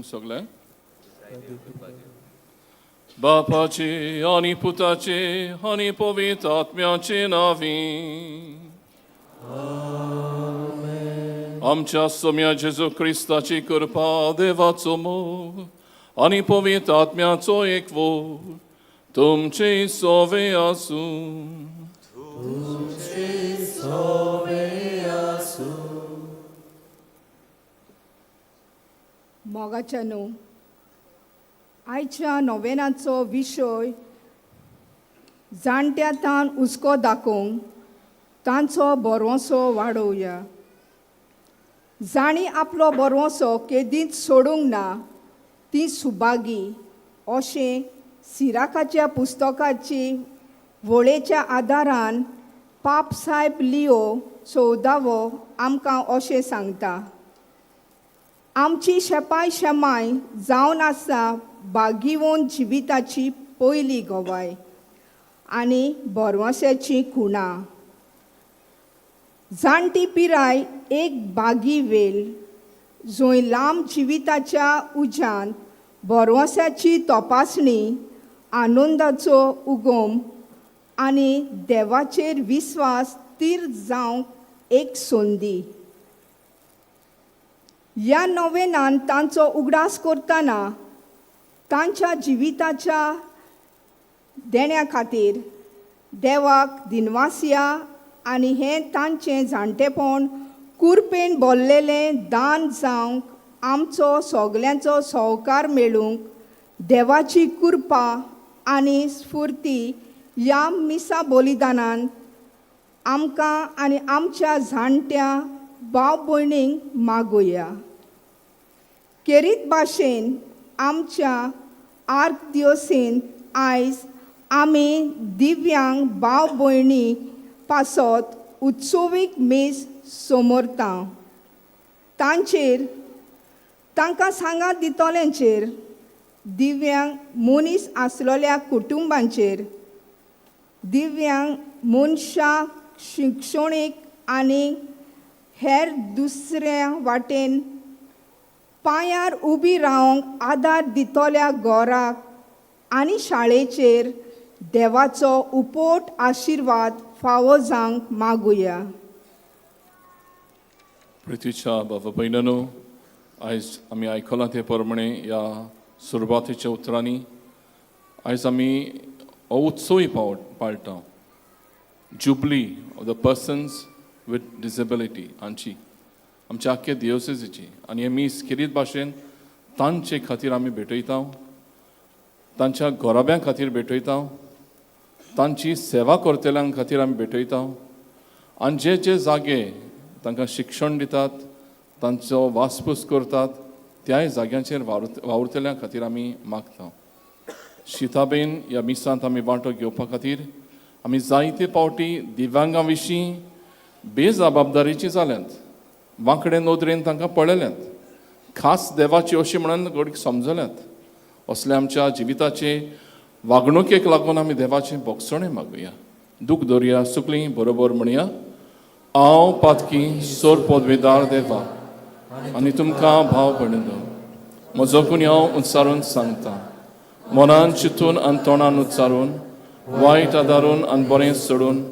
सगळे बापाचे आणि पुताचे आणि पवित्र आत्म्याचे नावी आमच्या सोम्या जेजू क्रिस्ताची कृपा देवाचो मोग आणि पवित्र आत्म्याचो एकवो तुमचे सोवे आसूं मोगाच्या न्हू आयच्या नोवेनाचो विशय जाणट्या तान हुस्को दाखोवंक तांचो बरवंसो वाडोवया. जाणी आपलो बरवंसो केदींच सोडूंक ना ती सुभागी अशें सिराकाच्या पुस्तकाची वळेच्या आदारान पाप साहेब लिओ 14वो आमकां अशें सांगता. आमची शेपाय शेमाय जावन आसा बागिवोन जिविताची पयली गोवाय आनी बरवंस्याची खुणां. जाणटी पिराय एक बागी वेल जंय लांब जिविताच्या उज्यान बरवंस्याची तपासणी आनंदाचो उगम आनी देवाचेर विस्वास तीर जावंक एक संदी. ह्या नोवेनान तांचो उगडास करतना तांच्या जिविताच्या देण्या खातीर देवाक दिनवासिया आनी हें तांचें जाणटेपण कुरपेन भरलेलें दान जावंक आमचो सगल्यांचो सहकार मेळूंक देवाची कृपा आनी स्फूर्ती ह्या मिसा बलिदानान आमकां आनी आमच्या जाणट्या भाव भयणींक मागुया. केरीत भाशेन आमच्या आर्क दिवसेंत आयज आमी दिव्यांग भाव भयणी पासत उत्सवीक मेज समोरता. तांकां सांगात दितोल्यांचेर दिव्यांग मनीस आसलेल्या कुटुंबांचेर दिव्यांग मनशां शिक्षणीक आनी हेर दुसऱ्या वाटेन पांयार उबी रावंक आदार दितोल्या घराक आनी शाळेचेर देवाचो उपोट आशिर्वाद फावो जावंक मागुया. प्रितीच्या बाबा भयणांनो, आयज आमी आयकलां ते प्रमाणे ह्या सुरवातेच्या उतरांनी आयज आमी हो उत्सवय पाळटा. Jubilee of the persons with disability हांची आमच्या आख्खे दियोसेसीची आनी हे मीस किरीत भाशेन तांचे खातीर आमी भेटयता, तांच्या गोराब्यां खातीर भेटयता, तांची सेवा करतल्यांक खातीर आमी भेटयता आनी जे जे जागे तांकां शिक्षण दितात, तांचो वासपूस करतात, त्याय जाग्यांचेर वावुरतल्या खातीर आमी मागता. शिताबेन ह्या मिसांत आमी वांटो घेवपा खातीर आमी जायते फावटी दिव्यांगां विशीं बेजबाबदारेची जाल्यांत, वांकडे नदरेन तांकां पळयल्यांत, खास देवाची अशी म्हणून घडीक समजल्यांत. असल्या आमच्या जिविताचे वागणुकेक लागून आमी देवाचें भोगसणें मागुया. दूख धरया, सुकलीं बरोबर म्हणया. हांव पातकी सोर पदवीदार देवा आनी तुमकां भाव भयणीनो, म्हजो कुणी हांव उच्चारून सांगता, मनान चिंतून आनी तोंडान उच्चारून, वायट आदारून आनी बरें सोडून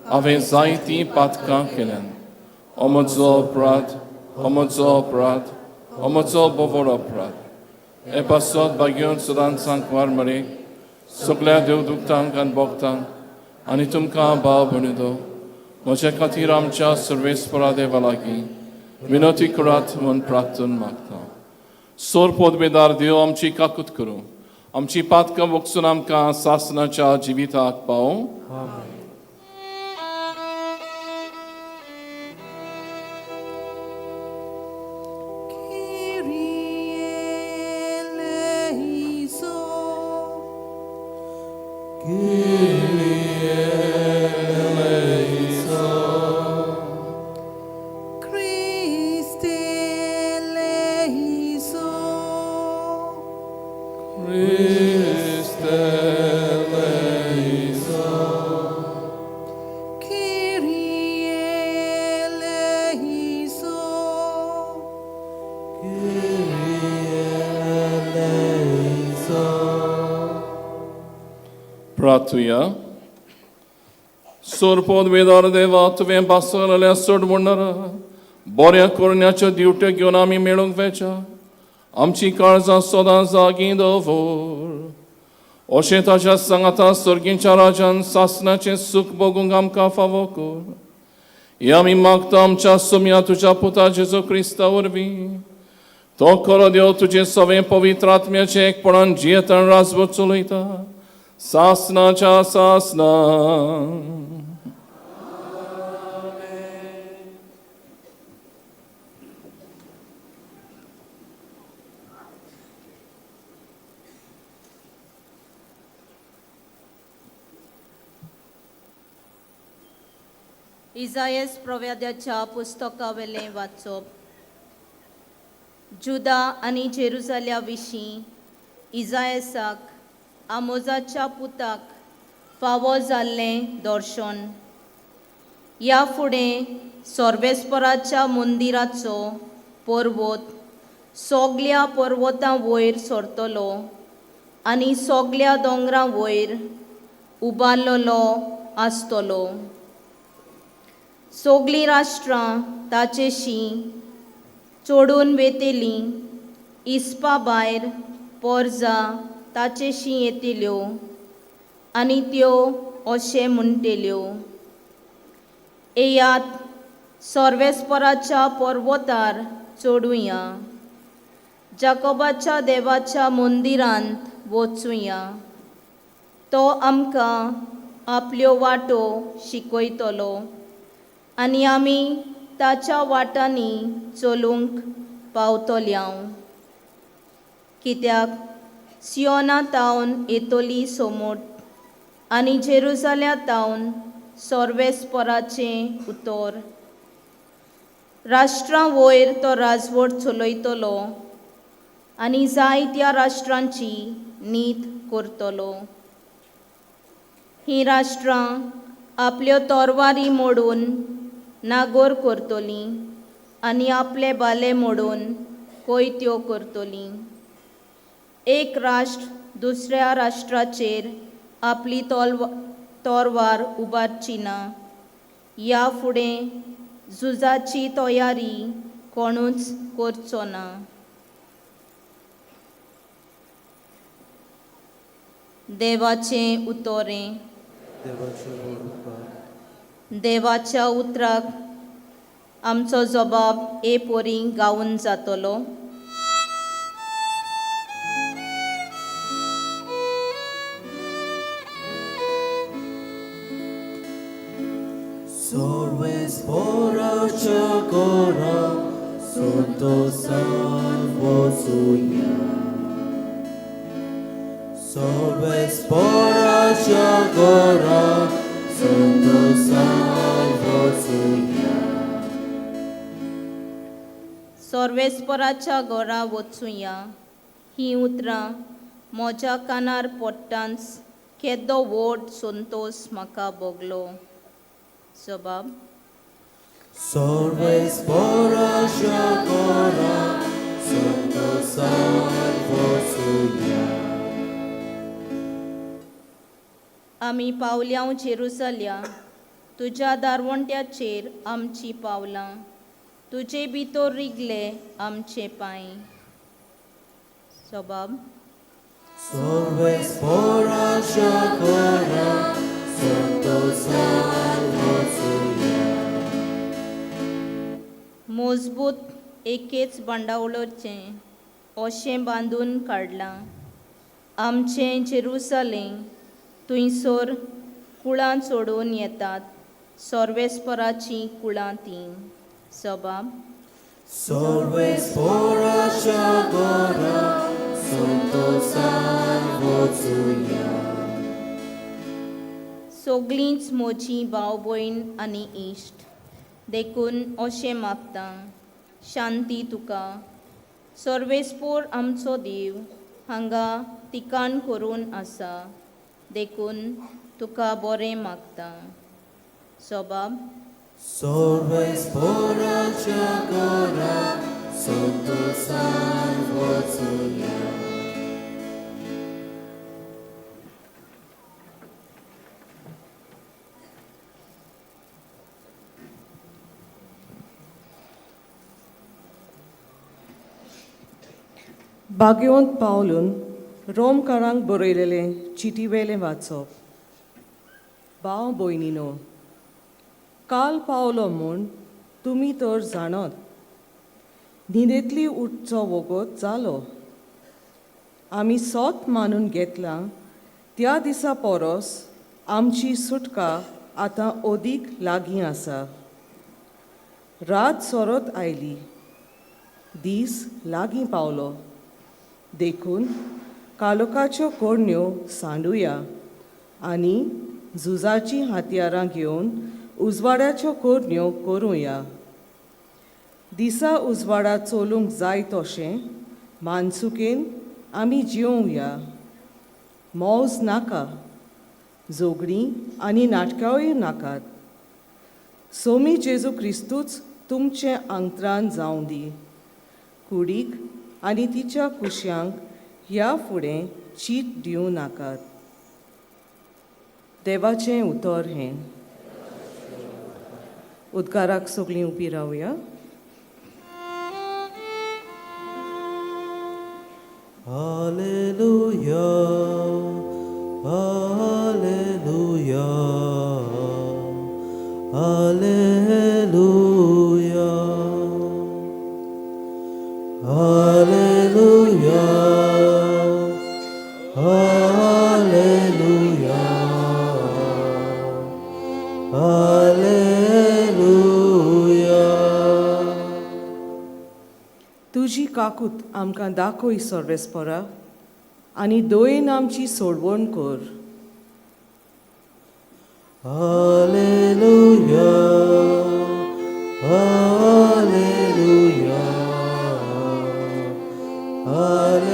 हांवें जायतीं पातकां केल्यान. हो म्हजो अपराध, हो म्हजो अपराध, हो म्हजो बोबड अपराध. हे पासत बागेवन सदांच सांकवार मरे सगळ्या देवदूतांक आनी भक्तांक आनी तुमकां भाव भयणीनो, म्हजे खातीर आमच्या सर्वेस्परा देवा लागीं विनोती करात म्हूण प्रार्थन मागता. सोर पोदबेदार देव आमची काकूत करूं, आमची पातकां वखसून आमकां सासणाच्या जिविताक पावूं. Pratuya. Sorpod vedar deva tuve basarल्या सोड म्हणणारा बऱ्या करण्याच्या दिवट्या घेवन आमी मेळूंक वेचा. आमची काळजां सदां जागी दवर. अशें ताच्या सांगाता सर्गीच्या राजान सासणाचें सुख भोगूंक आमकां फावो कर. हे आमी मागता आमच्या सुम्या तुज्या पुता जेजू क्रिस्ता वरवीं. तो खरो देव तुजे सवें पवित्र आत्म्याचें एकपणान जियेतन राजवट चलयता. सासनाच्या सासना. इजायस प्रवाद्याच्या पुस्तकावेलें वाचप. जुदा आनी जेरुसल्या विशीं इजायसाक आमोजाच्या पुताक फावो जाल्लें दर्शन. ह्या फुडें सर्वेस्पराच्या मंदिराचो पर्वत सगल्या पर्वतां वयर सरतलो आनी सगल्या दोंगरां वयर उबारलेलो आसतलो. सगलीं राष्ट्रां ताचेशी चोडून वेतेलीं. इस्पा भायर पर्जा ताचेशी येतिल्यो आनी त्यो अशें म्हणटल्यो, येयात सर्वेस्पराच्या पर्वतार चडुया, जाकोबाच्या देवाच्या मंदिरांत वचुया. तो आमकां आपल्यो वाटो शिकयतलो आनी आमी ताच्या वाटांनी चलूंक पावतल्यांव. कित्याक सियोना तावन येतली सोमोट आनी जेरुसल्या तावन सर्वेस्पराचें उतर. राष्ट्रां वयर तो राजवट चलयतलो आनी जायत्या राष्ट्रांची नीत करतलो. हीं राष्ट्रां आपल्यो तोरवारी मोडून नागोर करतलीं आनी आपले बाले मोडून कोयत्यो करतलीं. एक राष्ट्र दुसऱ्या राष्ट्राचेर आपली तोरवार उबारची ना. ह्या फुडें झुजाची तयारी कोणूच करचो ना. देवाचें उतोरें. देवाच्या उतराक आमचो जबाब हे पोरी गावून जातलो. Sorvesporacia gora, Santo Salvo suia. Sorvesporacia gora, Santo Salvo suia. सर्वेस्पराच्या घरा वचुया. ही उतरां म्हज्या कानार पडटांच केदो व्हड संतोश म्हाका भोगलो. जबाब. Sorvesporacia gora, Santo Salvo suia. आमी पावल्यां जेरुसल्या. तुज्या दारवंट्याचेर आमची पावलां. तुजे भितर रिगले आमचे पांय. जबाब. Sorvesporacia gora, Santo Salvo suia. मजबूत एकेच बांडावळेचें अशें बांदून काडलां. आमचें जेरुसलेम थंयसर कुळां चोडून येतात, सर्वेस्पराचीं कुळां तीं. सबाब Sorvesporacia gora, Santo Salvo Zulia. सगळींच म्हजीं भाव भयण आनी इश्ट, देखून अशें मागतां, शांती तुका. सर्वेस्पोर आमचो देव हांगा तिकाण करून आसा, देखून तुका बरें मागतां. सबाब Sorvesporacia gora, Santo Salvo Zulia. भाग्यवंत पावलून रोमकारांक बरयलेलें चिटीवेलें वाचप. भाव भयणीनो, काल पावलो म्हूण तुमी तर जाणत, न्हिदेंतली उठचो वगत जालो. आमी सोत मानून घेतलां त्या दिसा परस आमची सुटका आतां ओदीक लागीं आसा. रात सोरत आयली, दीस लागीं पावलो. देखून कालोकाच्यो कोडण्यो सांडुया आनी झुजाचीं हातयारां घेवन उजवाड्याच्यो कोडण्यो करुया. दिसा उजवाडा चलूंक जाय तशें मानसुकेन आमी जिवुया. मौज नाका, जोगणीं आनी नाटकांय नाकात. सोमी जेजू क्रिस्तूच तुमचें अंतरान जावं दी. कुडीक आनी तिच्या कुश्यांक ह्या फुडें चीट दिवं नाकात. देवाचें उतर हें. उद्गाराक सगळीं उबीं रावया. Hallelujah, Hallelujah, Hallelujah, Hallelujah, Hallelujah, Hallelujah. तुजी काकूत आमकां दाखय सर्वेस्परा आनी दोयेन आमची सोडवण कर. Hallelujah, Hallelujah, Hallelujah.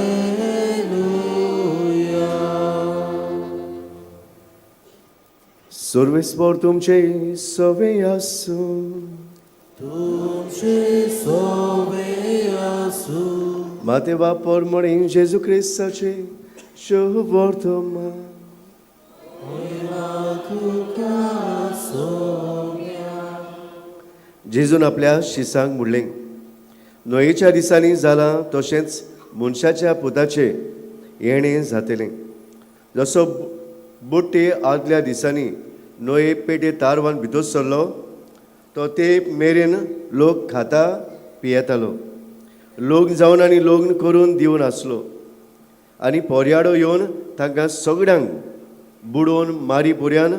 सर्वेस्पर तुमचे सवे आसूं. तुमचे सोवे आसू. मातेवा परमणे जेजू क्रिस्ताचे शुभ वर्तमान. जेजून आपल्या शिसांक म्हणलें, नोयेच्या दिसांनी जालां तशेंच मनशाच्या पुताचे येणें जातलें. जसो बुट्टे आदल्या दिसांनी नोये पेटे तारवान भितर सरलो, तो ते मेरेन लोक खाता पियेतालो. लग्न जावन आनी लग्न करून दिवन आसलो आनी पोरयाडो येवन तांकां सगळ्यांक बुडोवन मारी पुर्यान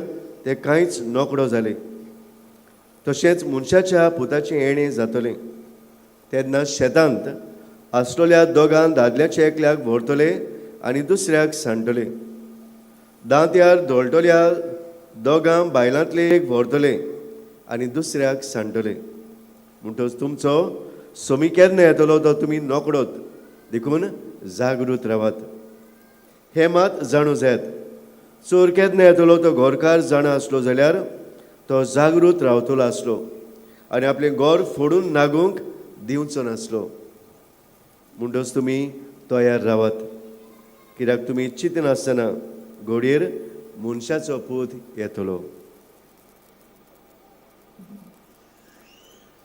ते कांयच नोकडो जाले. तशेंच मनशाच्या पुताचें येणें जातलें. तेन्ना शेतांत आसलेल्या दोगां दादल्याच्या एकल्याक व्हरतले आनी दुसऱ्याक सांडटले. दांत्यार धोळटल्या दोगां बायलांतले एक व्हरतले आनी दुसऱ्याक सांडटले. म्हणटच तुमचो सोमी केन्ना येतलो तो तुमी नोकडोत, देखून जागृत रावात. हे मात जाणू जायात, चोर केन्ना येतलो तो घोरकार जाणा आसलो जाल्यार तो जागृत रावतलो आसलो आनी आपलें घर फोडून नागूंक दिवचो नासलो. म्हणटच तुमी तयार रावात, कित्याक तुमी चिंतनासतना घडयेर मनशाचो पूत येतलो.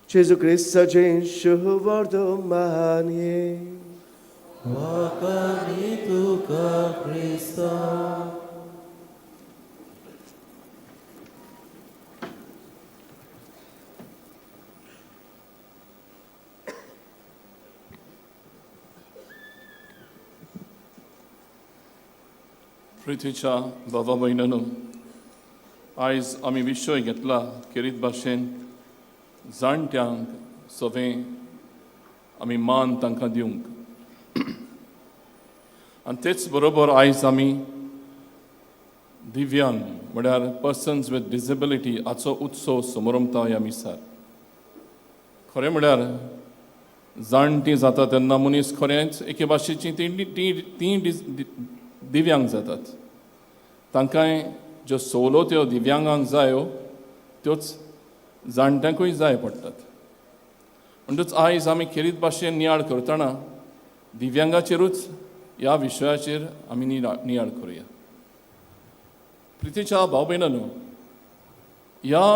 जेजू क्रिस्ताचें शुभ वर्तमान ये. वाकडी तुका क्रिस्ता. प्रितीच्या बाबा भयणानो, आयज आमी विशय घेतला खेरीत भाशेन जाणट्यांक सवें आमी मान तांकां दिवंक. आनी तेच बरोबर आयज आमी दिव्यांग म्हळ्यार पर्सन्स विथ डिसेबिलिटी हाचो उत्सव समोरमता ह्या मिसार. खरें म्हळ्यार जाणटी जाता तेन्ना मनीस खरेंच एके भाशेची ती दिव्यांग जातात. तांकांय ज्यो सवलत्यो दिव्यांगांक जायो त्योच जाणट्यांकूय जाय पडटात. म्हणटच आयज आमी खेरीत भाशेन नियाळ करतना दिव्यांगाचेरूच ह्या विशयाचेर आमी नियाळ करुया. प्रितीच्या भाव भयणानो, ह्या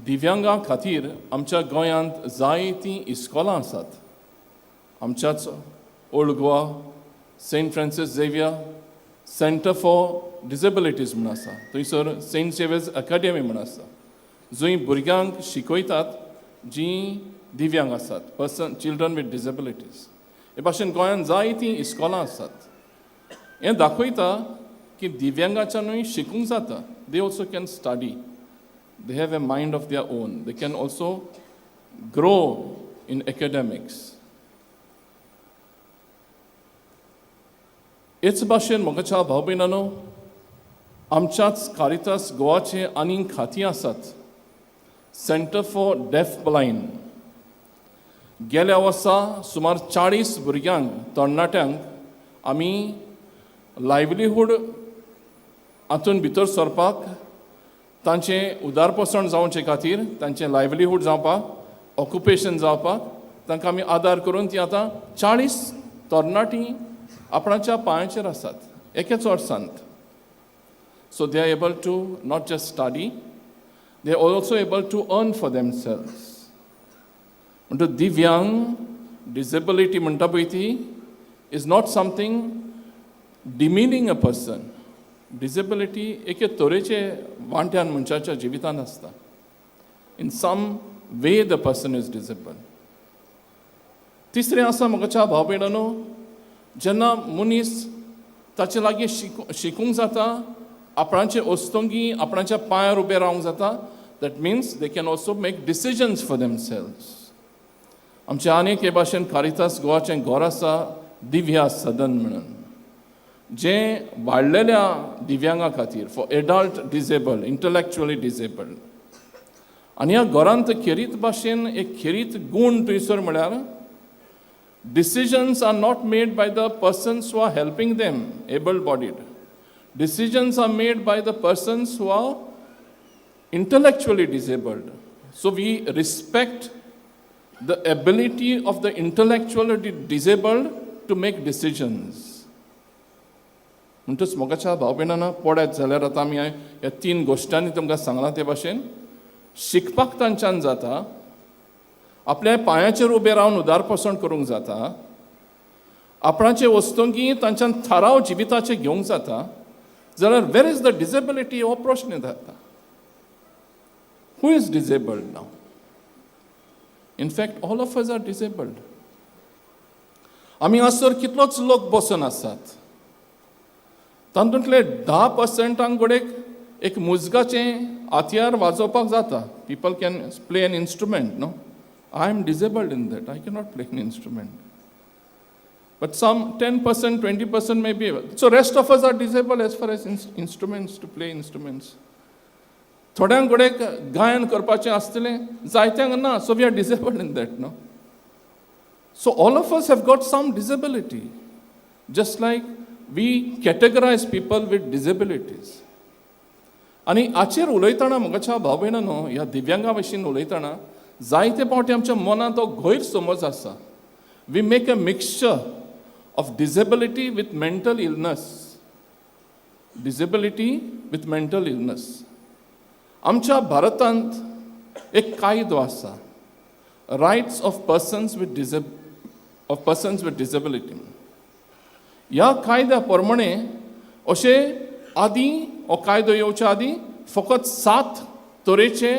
दिव्यांगां खातीर आमच्या गोंयांत जायतीं इस्कॉलां आसात. आमच्याच Old Goa Saint Francis Xavier Centre for Disabilities म्हूण आसा. थंयसर सेंट झेवियर्स अकॅडमी म्हूण आसा, जंय भुरग्यांक शिकयतात जीं दिव्यांग आसात, चिल्ड्रन विथ डिसेबिलिटीज. हे भाशेन गोंयांत जायतीं इस्कॉलां आसात. हें दाखयता की दिव्यांगाच्यानूय शिकूंक जाता. They also can study. They have a mind of their own. They can also grow in academics. हेच भाशेन मोगाच्या भाव भयणानो, आमच्याच कारितास गोवाचे आनीक खातीं आसात. सेंटर फॉर डेफ ब्लायंड. गेल्या वर्सा सुमार 40 भुरग्यांक, तरणाट्यांक आमी लायव्हलीहूड हातून भितर सरपाक, तांचें उदारपसण जावचे खातीर, तांचें लायव्हलीहूड जावपाक, ऑक्युपेशन जावपाक तांकां आमी आदार करून तीं आतां 40 तरणाटीं आपणाच्या पांयाचेर आसात एकेच वर्सांत. So they are able to not just study, they are also able to earn for themselves. म्हणटूच दिव्यांग डिसेबिलिटी म्हणटा पळय ती is not something demeaning a person. Disability एके तरेचे वांट्यान मनशाच्या जिवितांत आसता. In some way the person is disable. तिसरें आसा मोगाच्या भाव भयणानो, जेन्ना मनीस ताचे लागीं शिकूंक जाता, आपणाचे ओस्तोंगी आपणाच्या पांयार उबें रावंक जाता, that means they can also make decisions for themselves. आमचें आनीक हे भाशेन कारितास गोवाचें घर आसा दिव्या सदन म्हणून, जें वाडलेल्या दिव्यांगां खातीर, फॉर एडल्ट डिसेबल्ड, इंटलेक्च्युअली डिसेबल्ड. आनी ह्या घरांत खेरीत भाशेन एक खेरीत गूण थंयसर म्हळ्यार decisions are not made by the persons who are helping them, able bodied. Decisions are made by the persons who are intellectually disabled. So we respect the ability of the intellectually disabled to make decisions. म्हणटच मोगाच्या भाव भयणांनो, पळयत जाल्यार आतां आमी ह्या 3 गोश्टांनी तुमकां सांगलां ते भाशेन शिकपाक तांच्यान जाता, आपल्या पांयाचेर उबें रावन उदारपसण करूंक जाता, आपणाचे वस्तूंकी तांच्यान थाराव जिविताचे घेवंक जाता. जाल्यार वेर इज द डिसेबिलिटी हो प्रश्न जाता. हू is disabled now? In fact all of us are disabled. आमी हांगासर कितलोच लोक बसून आसात, तातूंतले 10% घोडेक एक मुजगाचें हातयार वाजोवपाक जाता. People can play an instrument. No, I am disabled in that. I cannot play an instrument. But some 10%, 20% may be. So rest of us are disabled as far as instruments to play instruments. थोड्यांक घोडेक गायन करपाचें आसतलें, जायत्यांक ना. So we are disabled in that. No, so all of us have got some disability. Just like we categorize people with disabilities. आनी हाचेर उलयतना मोगाच्या भाव भयणांनो, ह्या दिव्यांगा विशीं उलयतना जायते फावटी आमच्या मनांत हो गैरसमज आसा. We make a mixture of disability with mental illness. Disability with mental illness. आमच्या भारतांत एक कायदो आसा, rights of persons with disability. ह्या कायद्या प्रमाणे अशें आदीं हो कायदो येवच्या आदीं फकत 7 तरेचे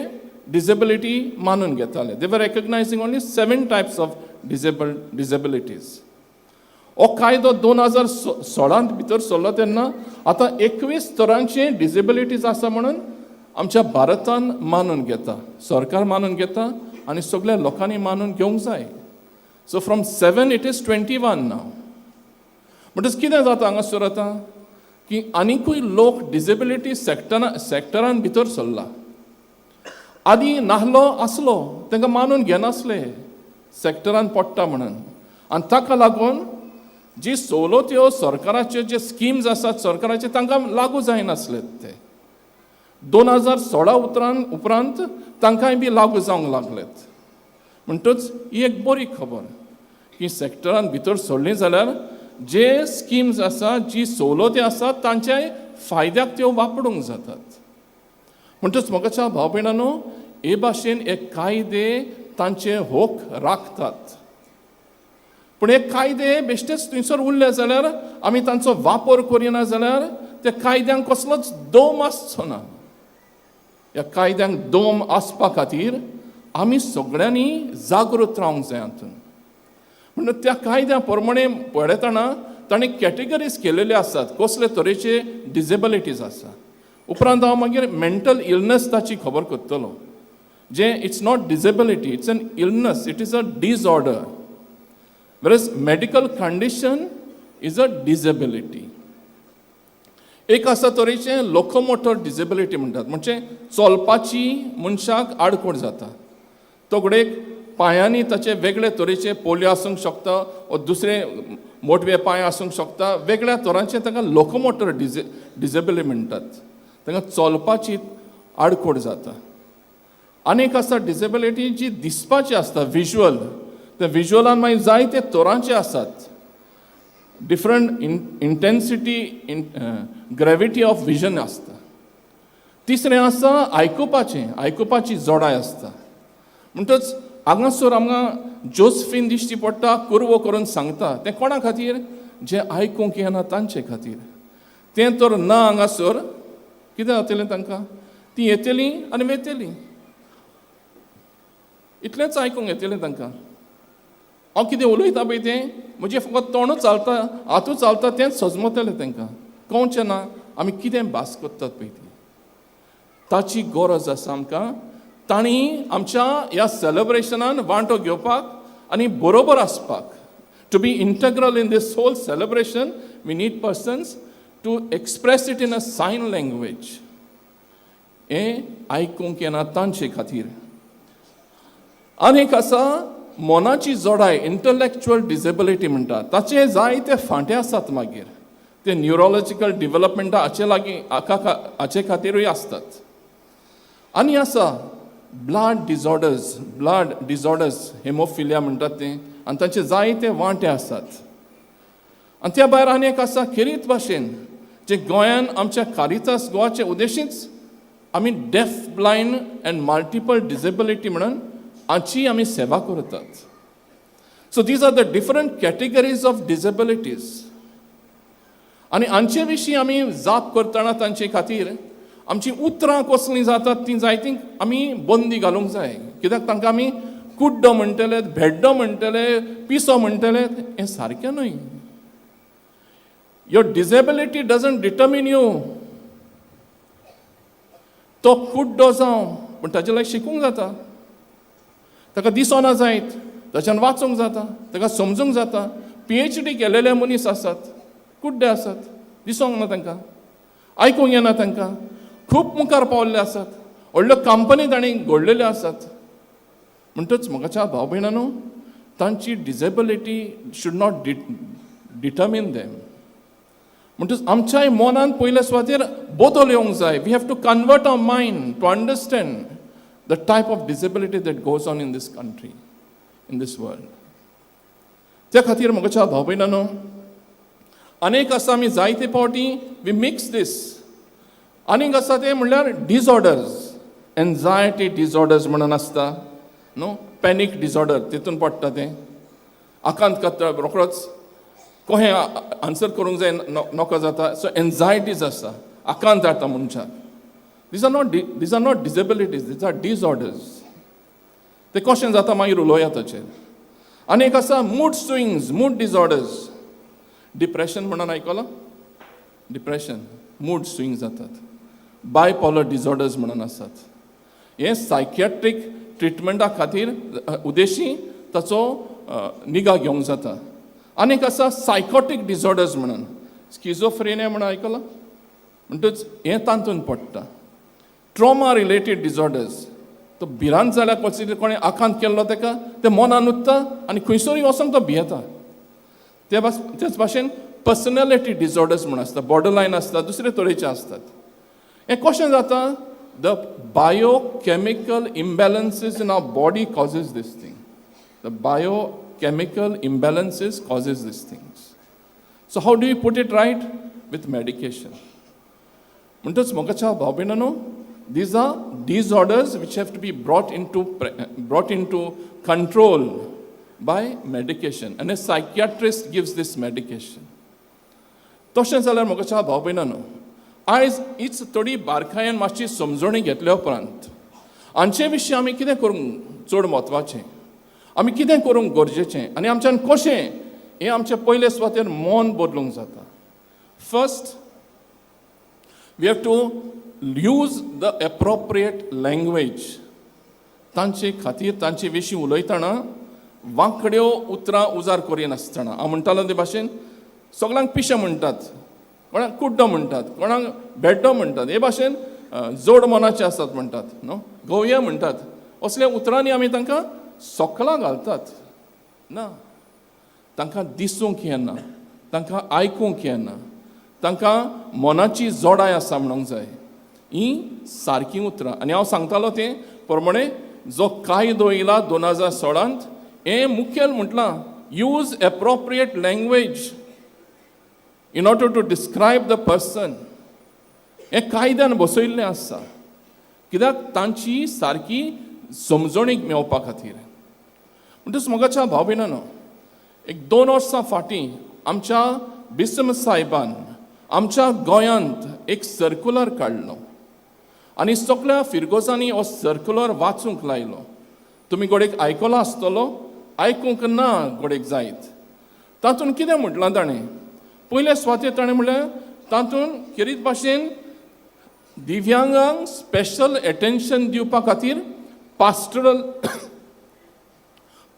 डिसेबिलिटी मानून घेताले. दे वर रेकग्नायझींग ओन्ली 7 टायप्स ऑफ डिसेबिलिटीज. हो कायदो 2016 भितर सरलो तेन्ना आतां 21 तरांचे डिसेबिलिटीज आसा म्हणून आमच्या भारतान मानून घेता, सरकार मानून घेता आनी सगळ्या लोकांनी मानून घेवंक जाय. सो फ्रॉम 7 इट इज 21 नाव. म्हणटच कितें जाता हांगासर आतां की आनिकूय लोक डिसेबिलिटी सेक्टरान भितर सरला. आदी नाहलो आसलो तांकां मानून घेनासले सेक्टरान पडटा म्हणून, आनी ताका लागून जी सवलत्यो सरकाराच्यो जे स्किम्स आसात सरकाराचे तांकां लागू जायनासले ते. 2016 उपरांत तांकांय बी लागू जावंक लागलेत. म्हणटच ही एक बरी खबर की सेक्टरान भितर सरलीं जाल्यार जे स्किम्स आसा जी सवलती आसात तांच्या फायद्याक त्यो वापरूंक जातात. म्हणटच म्हाका भाव भयणांनो, हे भाशेन एक कायदे तांचे होक राखतात. पूण हे कायदे बेश्टेच थंयसर उरले जाल्यार आमी तांचो वापर करिना जाल्यार त्या कायद्यांक कसलोच दोम आसचो ना. ह्या कायद्यांक दोम आसपा खातीर आमी सगळ्यांनी जागृत रावंक जाय हातून. म्हणून त्या कायद्या प्रमाणे पळयतना ताणें कॅटेगरीज केलेले आसात कसले तरेचे डिसेबिलिटीज आसा. उपरांत हांव मागीर मेंटल इलनेस ताची खबर करतलो, जे it's not disability, it's an illness, it is a disorder. Whereas medical condition is a disability. एक असा तरेचे लोकोमोटर डिसेबिलिटी म्हणटात, म्हणजे चलपाची मनशाक आडकोड जाता. तोकडेक पांयांनी ताचे वेगळे तरेचे पोलियो आसूंक शकता वा दुसरे मोटवे पांय आसूंक शकता. वेगळ्या तरांचे ताका लोकोमोटर डिसेबिलिटी म्हणटात. ताका चलपाची आडकोड जाता. आनीक आसा डिसेबिलिटी जी दिसपाची आसता, विज्युअल. त्या विज्युअलान मागीर जायते तरांचे आसात. Different intensity gravity of vision आसता. तिसरें आसा आयकुपाची जोडाय आसता. म्हणटच हांगासर आमकां जोसेफीन दिश्टी पडटा, कुरवो करून सांगता. तें कोणा खातीर? जे आयकूंक येना तांचे खातीर. तें तर ना हांगासर कितें जातलें तांकां? तीं येतलीं आनी वेतलीं. इतलेंच आयकूंक येतलें तांकां. हांव कितें उलयता पळय तें म्हणजे फकत तोंडू चालता, हातू चालता तेंच सजमतलें तांकां. कळचें ना आमी कितें भास करतात पळय ती. ताची गरज आसा आमकां. तांणी आमच्या ह्या सेलेब्रेशनान वांटो घेवपाक आनी बरोबर आसपाक. To be integral in this whole celebration we need persons to express it in a sign language. हें आयकूंक येना तांचे खातीर. आनीक आसा मोनाची जोडाय, इंटलेक्च्युअल डिसेबिलिटी म्हणटात. ताचे जायते फांटे आसात मागीर. ते न्युरोलॉजिकल डिवेलपमेंटा हाचे खातीरूय आसतात. आनी आसा ब्लड डिसऑर्डर्स, हेमोफिलिया म्हणटात ते, आनी तांचे जायते वांटे आसात. आनी त्या भायर आनीक आसा खेरीत भाशेन जे गोंयान आमच्या कारितास गोवाचे उद्देशींच आमी डेफ, ब्लायंड अँड मल्टिपल डिसेबिलिटी म्हणून हाची आमी सेवा करतात. So these are the different categories of disabilities. आनी हांचे विशीं आमी जाप करतना तांचे खातीर आमची उतरां कसलीं जातात तीं जायतीं आमी बंदी घालूंक जाय. कित्याक तांकां आमी कुड्डो म्हणटले, भेड्डो म्हणटले, पिसो म्हणटले. हें सारकें न्हय. Your disability doesn't determine you. तो कुड्डो जावं पूण ताचे लागीं शिकूंक जाता. ताका दिसोना जायत, ताच्यान वाचूंक जाता, ताका समजूंक जाता. PhD केलेले मनीस आसात, कुड्डे आसात, दिसोंक ना तांकां, आयकूंक येना तांकां, खूब मुखार पावल्ले आसात, व्हडल्यो कंपनी तांणी घडलेल्यो आसात. म्हणटच म्हाका भाव भयणांनो, तांची disability should not determine them. म्हणटच आमच्याय मनान पयले सुवातेर बदल येवंक जाय. We have to convert our mind to understand the type of disability that goes on in this country, in this world. त्या खातीर म्हाका भाव भयणांनो, अनेक आसा आमी जायते फावटी वी मिक्स दीस. आनीक आसा ते म्हणल्यार डिसऑर्डर्स, एन्झायटी डिसऑर्डर्स म्हणून आसता न्हू, पॅनीक डिसऑर्डर तितून पडटा तें. आकांत करता रोखडोच कोहे आन्सर करूंक जाय नोको जाता. सो एन्झायटीज आसा, आकांत जाता मनशाक. These are not disabilities, these are disorders. ते कशें जाता मागीर उलोवया ताचेर. आनीक आसा mood swings, mood disorders. Depression म्हणून आयकलां? डिप्रेशन, मूड स्विंग जातात. बायपोलर डिसऑर्डर्स म्हणून आसात. हे सायकियाट्रीक ट्रिटमेंटा खातीर उदेशी ताचो निगा घेवंक जाता. आनीक आसा सायकोटीक डिसऑर्डर्स म्हणून, स्किझोफ्रेनिया म्हणून आयकलां? म्हणटच हें तांतून पडटा. ट्रॉमा रिलेटेड डिसऑर्डर्स, तो भिरांत जाल्यार कसली कोणें आखांत केल्लो ताका तें मनान न्हुत्ता आनी खंयसरूय वचोंक तो भियेता. तेच भाशेन पर्सनॅलिटी डिसऑर्डर्स म्हणून आसता, बॉर्डरलायन आसता, दुसरे तरेचे आसतात. हें कशें जाता? The biochemical imbalances in our body causes this thing. The biochemical imbalances causes these things. So how do you put it right? With medication. म्हणटच मोगाच्या भाव भयणांनो, these are disorders which have to be brought into control by medication, and a psychiatrist gives this medication. तशें जाल्यार मोगाच्या भाव भयणांनो, आयज हीच थोडी बारकायेन मातशी समजणी घेतल्या उपरांत हांचे विशीं आमी कितें करूंक चड म्हत्वाचें, आमी कितें करूंक गरजेचें, आनी आमच्यान कशें हें आमचें पयले सुवातेर मन बदलूंक जाता. First, we have to use the appropriate language. तांचे खातीर तांचे विशीं उलयतना वांकड्यो उतरां उजार करिनासतना. हांव म्हणटालो ते भाशेन सगळ्यांक पिशे म्हणटात, कोणाक कुड्डो म्हणटात, कोणाक बेड्डो म्हणटात, हे भाशेन जोड मनाचे आसात म्हणटात न्हू, गवया म्हणटात. असल्या उतरांनी आमी तांकां सोकलां घालतात. ना, तांकां दिसूंक येना, तांकां आयकूंक येना, तांकां मनाची जोडाय आसा म्हणूंक जाय. ही सारकी उतरां. आनी हांव सांगतालो ते प्रमाणे जो कायदो येयला 2016 हें मुखेल म्हटलां, use appropriate language in order to describe the person. हें कायद्यान बसयल्लें आसा, कित्याक तांची सारकी समजणीक मेळोवपा खातीर. म्हणटच मोगाच्या भाव भयणांनो, एक 2 वर्सां फाटीं आमच्या बिस्म साहेबान आमच्या गोंयांत एक सर्क्युलर काडलो आनी सगळ्या फिरगोजांनी हो सर्क्युलर वाचूंक लायलो. तुमी गोडेक आयकलो आसतलो, आयकूंक ना गोडेक जायत. तातूंत कितें म्हटलां ताणें? पयले सुवातेर ताणें म्हणलें तातूंत खेरीत भाशेन दिव्यांगांक स्पेशल एटेन्शन दिवपा खातीर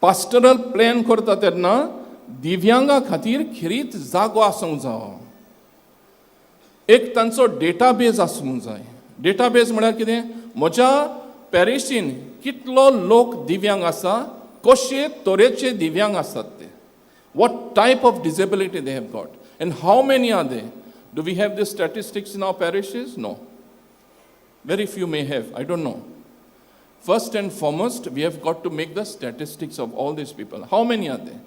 पास्टरल प्लॅन करता तेन्ना दिव्यांगां खातीर खेरीत जागो आसूंक जायो. एक तांचो डेटाबेज आसूंक जाय. डेटाबेज म्हळ्यार कितें? म्हज्या पॅरिशीन कितलो लोक दिव्यांग आसा, कशे तरेचे दिव्यांग आसात ते, what type of disability they have got, and how many are they. Do we have this statistics in our parishes? No. Very few may have, I don't know. First and foremost, we have got to make the statistics of all these people. How many are there?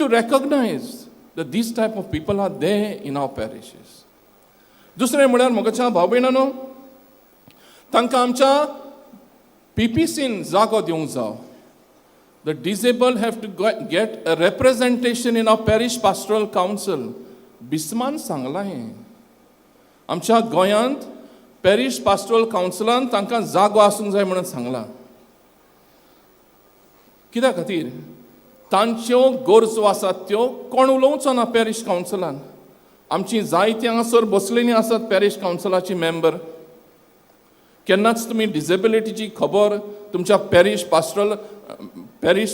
To recognize that these type of people are there in our parishes. दुसरें म्हळ्यार मोगाच्या भाव भयणांनो, तांकां आमच्या PPCन जागो दिवंक जाय. The disabled have to get a representation in our parish pastoral council. बिस्मान सांगलां हें. आमच्या गोंयांत पॅरिश पास्टोरल कावन्सिलान तांकां जागो आसूंक जाय म्हणून सांगलां. कित्या खातीर? तांच्यो गरजो आसात त्यो कोण उलोवचो ना पॅरिश कावन्सिलान. आमची जायतीं हांगासर बसलेलीं आसात पॅरिश कावन्सिलाची मेंबर. केन्नाच तुमी डिसेबिलिटीची खबर तुमच्या पॅरिश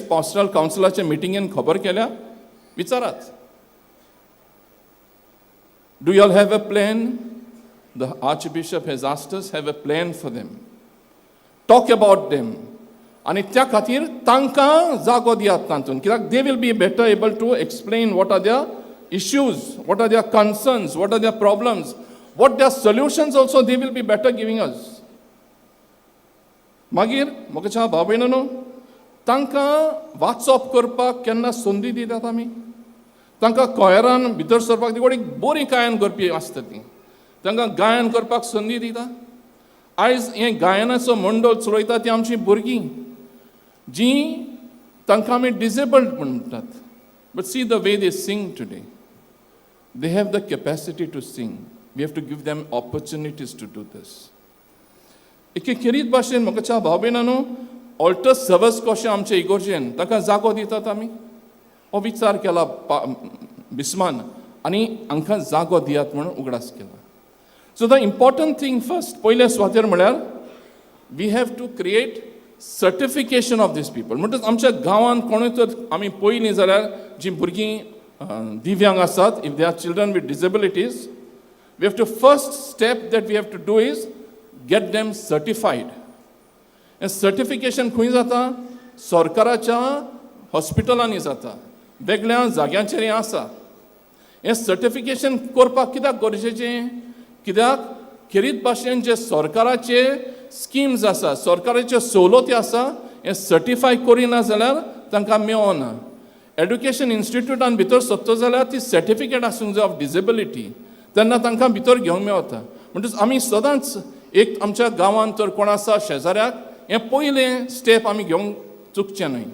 पास्टोरल कावन्सिलाच्या मिटिंगेन खबर केल्या? विचारात. Do you all have a plan? The Archbishop has asked us, have a plan for them. Talk about them. आणि त्या खातीर तांकां जागो दियात तातूंत, कित्याक they will be better able to explain what are their issues, what are their concerns, what are their problems, what their solutions also they will be better giving us. मागीर मोगाच्या भाव भयणांनो, तांकां वाचप करपाक केन्ना संदी दितात आमी? तांकां कोयरान भितर सरपाक ती एक बरी गायन करपी आसता ती, तांकां गायन करपाक संदी दिता. आयज हें गायनाचो मंडळ चलयता ती आमची भुरगीं, जीं तांकां आमी डिसेबल्ड म्हणटात. But see the way they sing today. They have the capacity to sing. We have to give them opportunities to do this. एके खेरीत भाशेन मोगाच्या भाव भयणांनो, ऑल्टर सर्वस कशें आमचे इगोर्जेन तांकां जागो दितात आमी? हो विचार केला बिस्मान आनी हांकां जागो दियात म्हणून उगडास केला. So the important thing first पयल्या सुवातेर म्हळ्यार we have to create certification of these people. म्हणटच आमच्या गांवांत कोणूय तर आमी पळयलीं जाल्यार जीं भुरगीं दिव्यांग आसात, if they are children with disabilities, we have to first step that we have to do is get them certified. हें सर्टिफिकेशन खंय जाता? सरकाराच्या हॉस्पिटलांनी जाता, वेगळ्या जाग्यांचेर हें आसा. हें सर्टिफिकेशन करपाक कित्याक गरजेचें? कित्याक खेरीत भाशेन जे सरकाराचे स्किम्स आसा, सरकाराच्यो सवलती आसा, हें सर्टिफाय करिना जाल्यार तांकां मेळना. एड्युकेशन इन्स्टिट्यूटान भितर सरता जाल्यार ती सर्टिफिकेट आसूंक जाय ऑफ डिसेबिलिटी, तेन्ना तांकां भितर घेवंक मेळटा. म्हणटच आमी सदांच एक आमच्या गांवांत तर कोण आसा शेजाऱ्याक हें पयलें स्टेप आमी घेवंक चुकचें न्हय.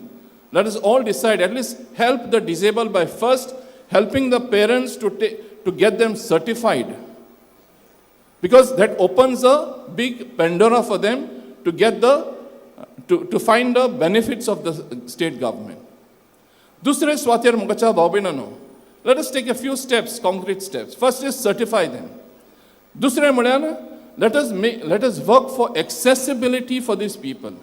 Let us all decide at least help the disabled by first helping the parents to get them certified, because that opens a big Pandora for them to get to find the benefits of the state government. Dusre swatir mugacha bawbinano, let us take a few steps, concrete steps. First is certify them. Dusre mulyana, let us work for accessibility for these people.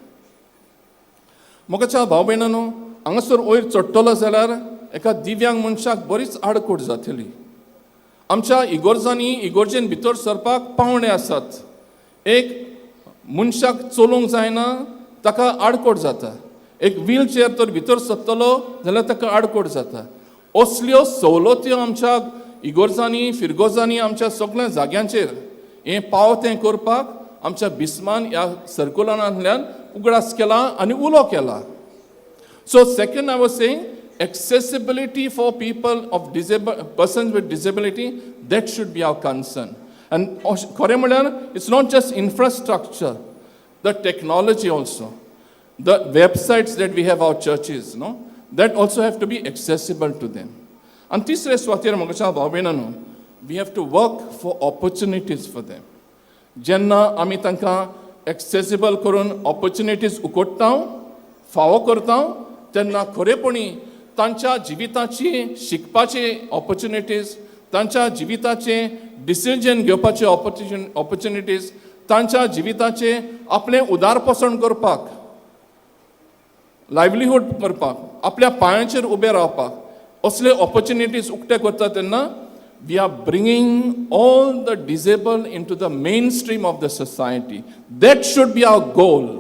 मुगाच्या भाव भयणांनो, हांगासर वयर चडटलो जाल्यार एका दिव्यांग मनशाक बरीच आडकोड जातली. आमच्या इगोर्जांनी इगोर्जेन भितर सरपाक पावणे आसात. एक मनशाक चलोवंक जायना, ताका आडकोड जाता. एक व्हील चेअर तर भितर सरतलो जाल्यार ताका आडकोड जाता. असल्यो सवलती आमच्या इगोर्जांनी फिरगोर्जांनी आमच्या सगळ्या जाग्यांचेर हें पावतें करपाक आमच्या बिस्मान ह्या सर्कुलरांतल्यान उगडास केला आनी उलो केला. So second I was saying accessibility for people of persons with disability, that should be our concern. And khore म्हळ्यार it's not just infrastructure, the technology also, the websites that we have our churches, no, that also have to be accessible to them. And tisre swatir mogacha bhavena, we have to work for opportunities for them. Jenna ami tanka accessible करून opportunities उकोडटाव फावो करताव, तेन्ना खरेपणी तांच्या जिविताची शिकपाचे opportunities, तांच्या जिविताचे decision घेवपाचे opportunities, तांच्या जिविताचे आपले उदारपोसण करपाक, लायव्हलीहूड करपाक, आपल्या पांयांचेर उबे रावपाक असले ऑपॉर्च्युनिटीज उक्ते करता तेन्ना we are bringing all the disabled in to the mainstream of the society. That should be our goal.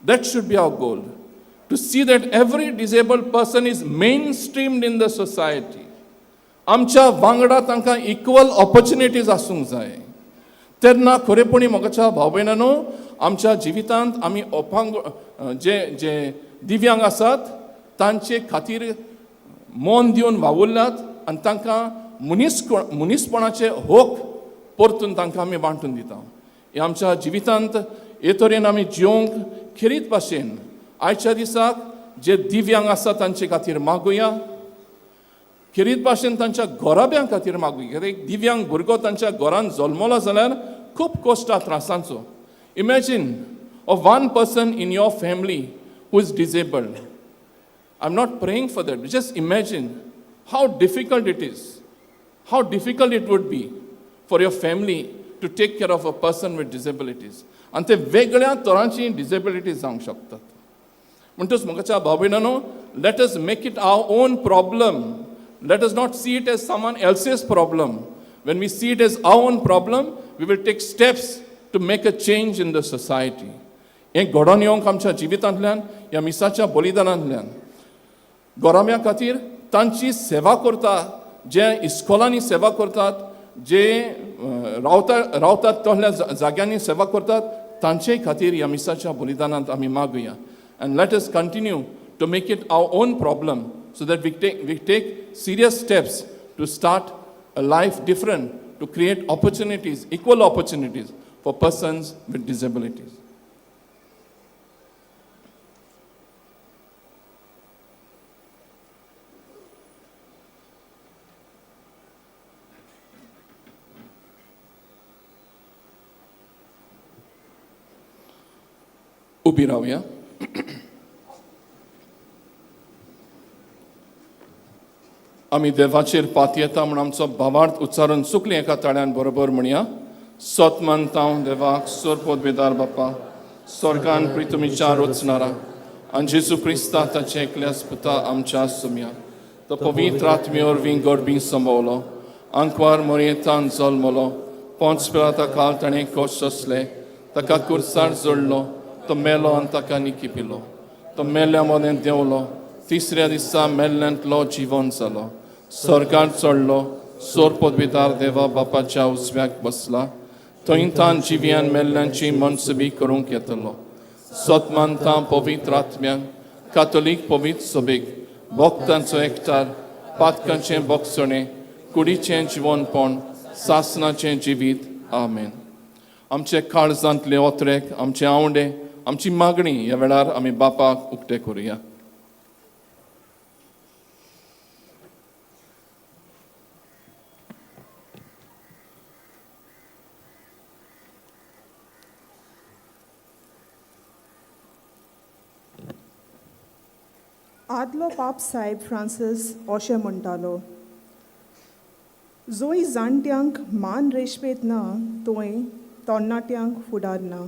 That should be our goal. To see that every disabled person is mainstreamed in the society. आमच्या वांगडा तांकां equal opportunities आसूंक जाय. तेन्ना खरेपणी मोगाच्या भाव भयणांनो, आमच्या जिवितांत आमी अपांग जे दिव्यांग आसात तांचे खातीर मोन दिवन वावुरल्यात आनी तांकां मनीसपणाचे होक परतून तांकां आमी वांटून दिता. हे आमच्या जिवितांत हे तरेन आमी जिवंक खेरीत भाशेन आयच्या दिसाक जे दिव्यांग आसा तांचे खातीर मागुया. खेरीत भाशेन तांच्या घोराब्यां खातीर मागुया. एक दिव्यांग भुरगो तांच्या घरांत जल्मलो जाल्यार खूब कोश्टा त्रासांचो. Imagine of one person in your family who is disabled. I am not praying for that. Just imagine how difficult it is, how difficult it would be for your family to take care of a person with disabilities. आनी ते वेगळ्या तरांची disabilities जावंक शकतात. म्हणटच म्हाका भाव भयणांनो, let us make it our own problem. Let us not see it as someone else's problem. When we see it as our own problem, we will take steps to make a change in the society. हें घडोवन येवंक आमच्या जिवितांतल्यान, ह्या मिसाच्या बलिदानांतल्यान गोराब्यां खातीर तांची सेवा करता, जे इस्कॉलांनी सेवा करतात, जे रावतात तसल्या जाग्यांनी सेवा करतात, तांचे खातीर ह्या मिसाच्या बलिदानांत आमी मागुया. And let us continue to make it our own problem, so that we take serious steps to start a life different, to create opportunities, equal opportunities for persons with disabilities. उभी रावया. आमी देवाचेर पात येता म्हण आमचो भावार्थ उच्चारून चुकली एका ताळ्यान बरोबर म्हणया. सोत मानतां देवाक सोरपोत बेदार बापा स्वर्गान प्रितुमीच्या रचणारा आनी जेजू क्रिस्ता ताचे एकल्यास पुता आमच्या सुम्या तो पवित्र आत्मे वरवीं गडबीं संभोवलो आंकवार मोरयेंतान जल्मलो पोंच पिलाता काल ताणें कोसले ताका कुर्सार जोडलो तो मेलो आनी ताका निकिपिलो तो मेल्या मोदें देंवलो तिसऱ्या दिसा मेल्ल्यांतलो जिवन जालो स्वर्गांत चडलो सोरपोत बेदार देवा बापाच्या उजव्याक बसला थंय तान जिव्यान मेल्ल्यांची मनसुबी करूंक येतलो. सतमानतां पवित्र आत्म्यांक कातोलीक पवित्र सभेक भक्तांचो एकठार पातकांचें भोगसणें कुडीचें जिवनपण सासणाचें जिवीत. आमेन. आमचे काळजांतले ओत्रेक आमचे आवडे आमची मागणी ह्या वेळार आमी बापाक उक्तें करुया. आदलो पाप साहेब फ्रांसीस अशें म्हणटालो, जोय जाणट्यांक मान रेशपेत ना थंय तरणाट्यांक फुडार ना.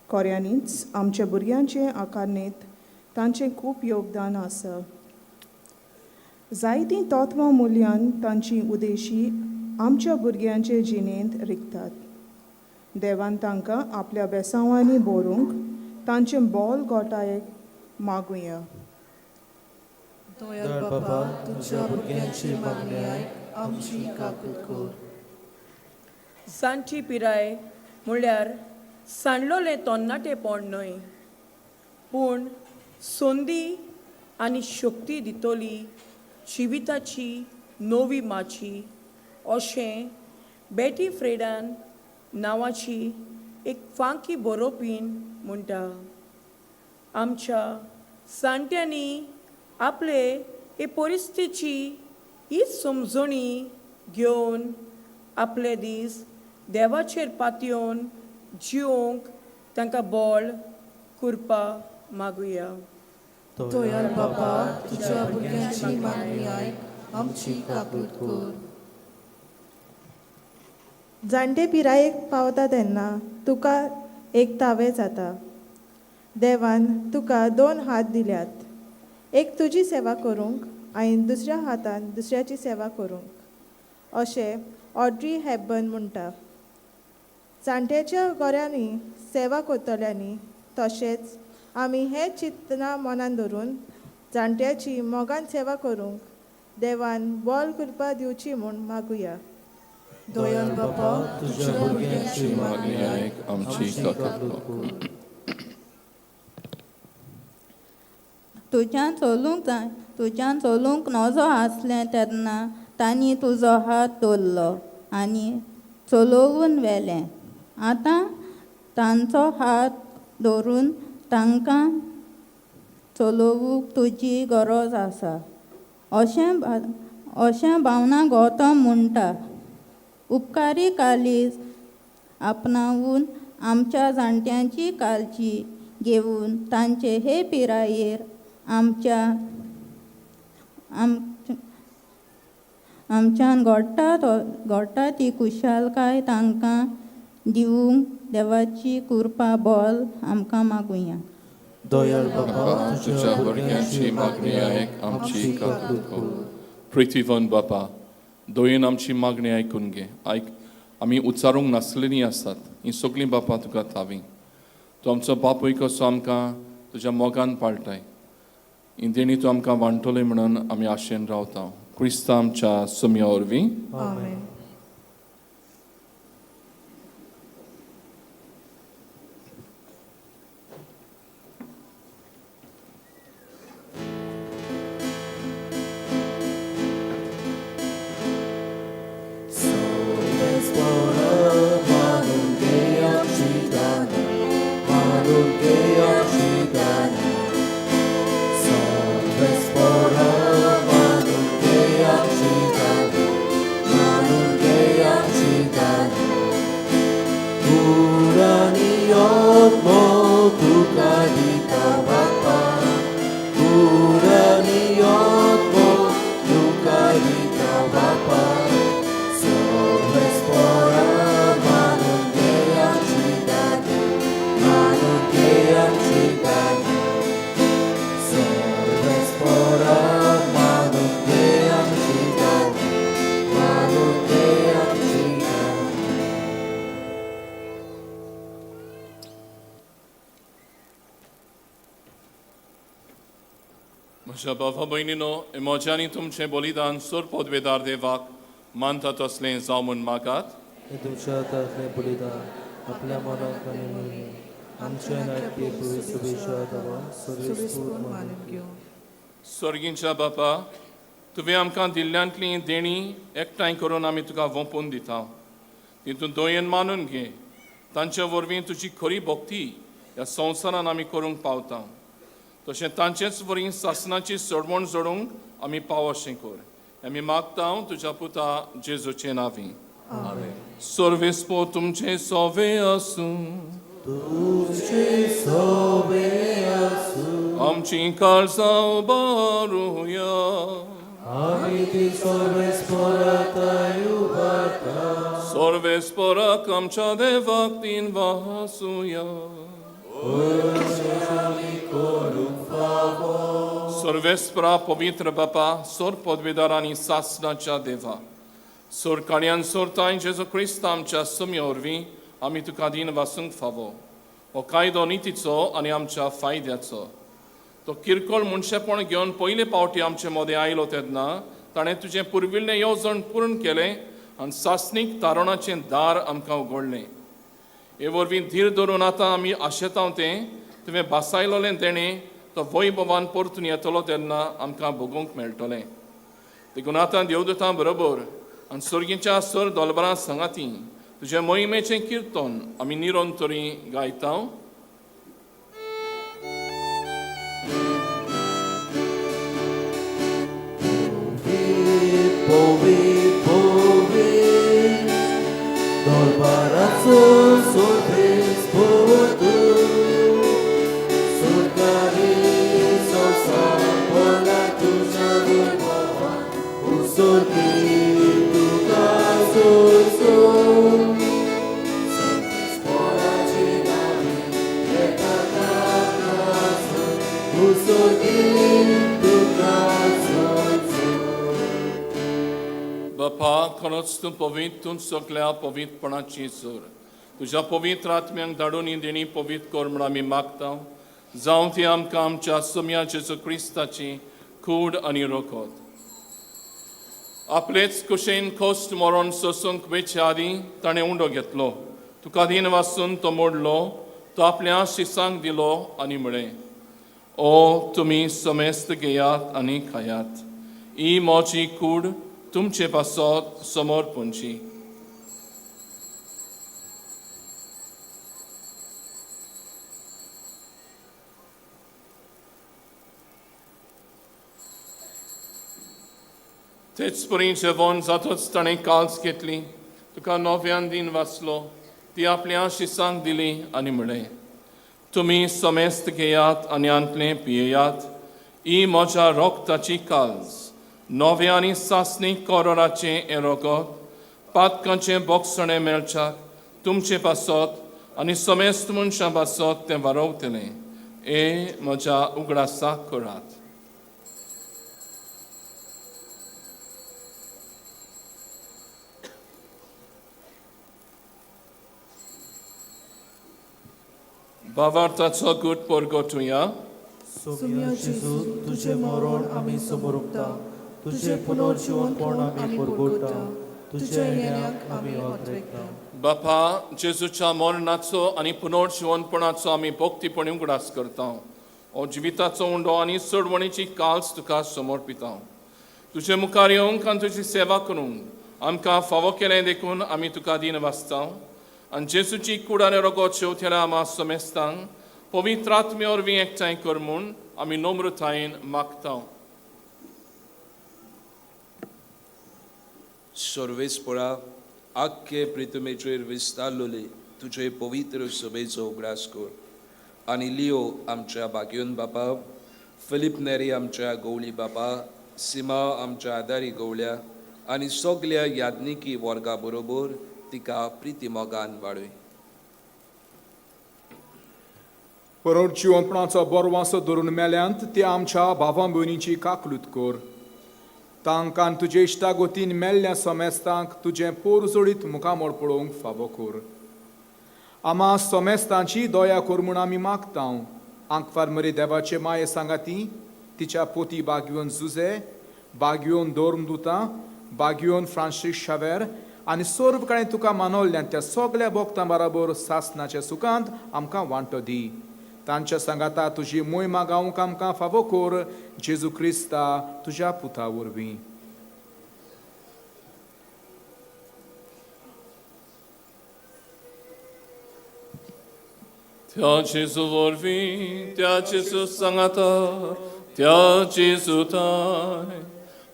खऱ्यांनीच आमच्या भुरग्यांचे आकारणेंत तांचें खूब योगदान आसा. जायतीं तत्वां मुल्यान तांची उदेशी आमच्या भुरग्यांचे जिणेंत रिगतात. देवान तांकां आपल्या बेसांवांनी बरोवंक तांचें बोल गोठायेक मागुया. दयाळ बाबा तुज्या भुरग्यांची मागणी आयक आमची काकूट कर. सांची पिराय म्हळ्यार सांडलोलें तरणाटेपण न्हय पूण संदी आनी शक्ती दितली जिविताची नवी माची अशें बेटी फ्रेडान नांवाची एक फांकी बरोवपीन म्हणटा. आमच्या जाणट्यांनी आपले हे परिस्थितीची हीच समजणी घेवन आपले दीस देवाचेर पातयेवन जिवंक तांकां बळ करपा मागुया. दयाळ बाबा तुज्या भुरग्यांची मागणी आयक आमची काकूट कर. जाणटे पिरायेक पावता तेन्ना तुका एक तावे जाता. देवान तुका 2 हात दिल्यात, एक तुजी सेवा करूंक आनी दुसऱ्या हातान दुसऱ्याची सेवा करूंक. अशें ऑड्री हेपबर्न म्हणटा. जाणट्याच्या गोऱ्यांनी सेवा करतल्यांनी तशेंच आमी हें चिंतना मनान धरून जाणट्याची मोगान सेवा करूंक देवान बळ कृपा दिवची म्हूण मागुया. दयाळ बाबा तुज्या भुरग्यांची मागणी आयक आमची काकूट कर. तुज्यान चलूंक नजो आसलें तेन्ना तांणी तुजो हात दवरलो आनी चलोवून व्हेलें. आतां तांचो हात दवरून तांकां चलोवूंक तुजी गरज आसा अशें भावना गौतम म्हणटा. उपकारी कालीज आपणावून आमच्या जाणट्यांची काळजी घेवन तांचे हे पिरायेर आमच्यान घडटा ती कुशालकाय तांकां दिवंक देवाची कृपा बळ आमकां मागुया. दयाळ बाबा तुज्या भुरग्यांची मागणी आयक आमची काकूट कर. पृथ्वीवन बापा दोयेन आमची मागणी आयकून घे. आमी उच्चारूंक नासलेलीं आसात ही सगळीं बापा तुका थावी. तूं आमचो बापूय कसो आमकां तुज्या मोगान पाळटाय. ही देणी तूं आमकां वांटोले म्हणून आमी आशेन रावता. क्रिस्ता आमच्या सुम्या वरवीं. आमेन. Manugeam Chidana, Manugeam म्हज्या भावा भयणीनो इमोजांनी तुमचें बलिदान सोर पदवेदार देवाक मानता तसलें जावं म्हूण मागात. हे तुमच्या हातांतलें बलिदान आपल्या मनाक आनी मनी आमच्या नाटके शुभेच्छा देवा सर्वेस्पूर मानून घेवं. स्वर्गींच्या बापा, तुवें आमकां दिल्ल्यांतली देणी एकठांय करून आमी तुका वोंपून दिता. तितून दोयेन मानून घे. तांचे वरवीं तुजी खरी भक्ती ह्या संवसारान आमी करूंक पावता. तशें तांचेच वरवीं सासणाची सडवण जोडूंक आमी पाव अशें कर. आमी मागता तुज्या पुता जेजूचे नांवी. सर्वेस्पो तुमचे सोवे आसूं. आमची काळजां उबारुया. सर्वेस्पराक आमच्या देवाक तीन वासूया. सर्वेस्परा पवित्र बापा, सोर पदवेदारांनी सासणाच्या देवा, सोर काळ्यान सोरताय जेजू क्रिस्त आमच्या सुम्या वरवीं आमी तुका दिन वासूंक फावो. हो कायदो नितीचो आनी आमच्या फायद्याचो. तो किरकोळ मनशेपण घेवन पयले पावटी आमचे मदें आयलो तेन्ना ताणें तुजें पुर्विल्लें येवजण पूर्ण केलें आनी सासणीक तारणाचें दार आमकां उगडलें. हे वरवीं धीर धरून आतां आमी आशेतांव तें तुवें बासायलोलें देणें तो वैभवान परतून येतलो तेन्ना आमकां भोगूंक मेळटलें. देखून आतां देवदूतां बरोबर आनी सर्गीच्या सर दोलबरां सांगाती तुजे मोहिमेचें किर्तन आमी निरंतरी गायता. बापा, खरोच तूं पवित्र, तूं सगळ्या पवित्रपणाची जोर. तुज्या पवित्र आत्म्यांक धाडून ही देणी पवित्र कर म्हूण आमी मागता. जावं ती आमकां आमच्या सुम्या जेजू क्रिस्ताची कूड आनी रोखोत. आपलेच कुशेन खोस्ट मरण सोसूंक वेचे आदीं ताणें उंडो घेतलो. तुका दिन वाचून तो मोडलो. तो आपल्या शिसांक दिलो आनी म्हळें, ओ तुमी समेस्त घेयात आनी खायात. ही मोची कूड तुमचे पासत समोर पोंची. तेच परी जेवण जातोच ताणें काल्स घेतली. तुका नव्यान दिन वाचलो. ती आपल्या शिसांक दिली आनी म्हळें, तुमी समेस्त घेयात आनी आंतले पियेयात. ही म्हज्या रोगताची काल्स, नवे आनी सासणीक कोरोराचें हें रोगत पातकांचें बोगसणें मेळच्याक तुमचे पासत आनी समेस्त मनशां पासत तें वारोवतलें. हे म्हज्या उगडासाक करात. भावार्थाचो गूट परगोटुया. सोम्या जेजू, तुझे मरण आमी समोरुकता. तुझे पुनर्जीवनपण आमी परगोडटा. तुझ्या येण्याक आमी ओद्रेकता. बापा, जेजूच्या मरणाचो आनी पुनर्जीवनपणाचो आमी भक्तीपणी उगडास करता. हो जिविताचो उंडो आनी सडवणीची काल्स तुका समर्पिता. तुजे मुखार येवंक आनी तुजी सेवा करूंक आमकां फावो केलें देखून आमी तुका दिन वाचता. आनी जेजूची कूड आनी रोगोत शेवतेल्या आमा समेस्तांक पवित्र आत्मे वरवीं एकठांय कर म्हूण आमी नम्रतायेन मागता. सर्वेस्परा, आख्खे प्रितमेचेर विस्तारलोले तुजे पवित्र सभेचो उगडास कर. आनी लिओ आमच्या बागयोन बापा, फिलीप नेरी आमच्या गवळी बापा, सिमा आमच्या आदारी गवळ्या आनी सगल्या याज्ञिकी वर्गा बरोबर तिका प्रितीमोगान वाडय. पुनर्जीवनपणाचो बरो वासो धरून मेल्यांत ते आमच्या भावां भयणींची काकलूत कर. तांकां तुजे इश्टागोतीन मेल्ल्या समेस्तांक तुजें पोरजोडीत मुखामोड पळोवंक फावो कर. आमा समेस्तांची दया कर म्हूण आमी मागता. आंकवार मरे देवाचे माये सांगाती तिच्या पोती बागयोन जुझे, बागयोन दोर्मदुता, बागयोन फ्रांसीस शावेर आनी सोर्बकाणें तुका मानवल्ल्यान त्या सगळ्या भोगतां बरोबर सासणाच्या सुखांत आमकां वांटो दी. तांच्या सांगाता तुजी मोहिमा गावूंक आमकां फावो कोर, जेजू क्रिस्ता तुज्या पुता वरवीं. त्या जेजू वरवीं, त्या जेजू सांगाता, त्या जेजू ताय,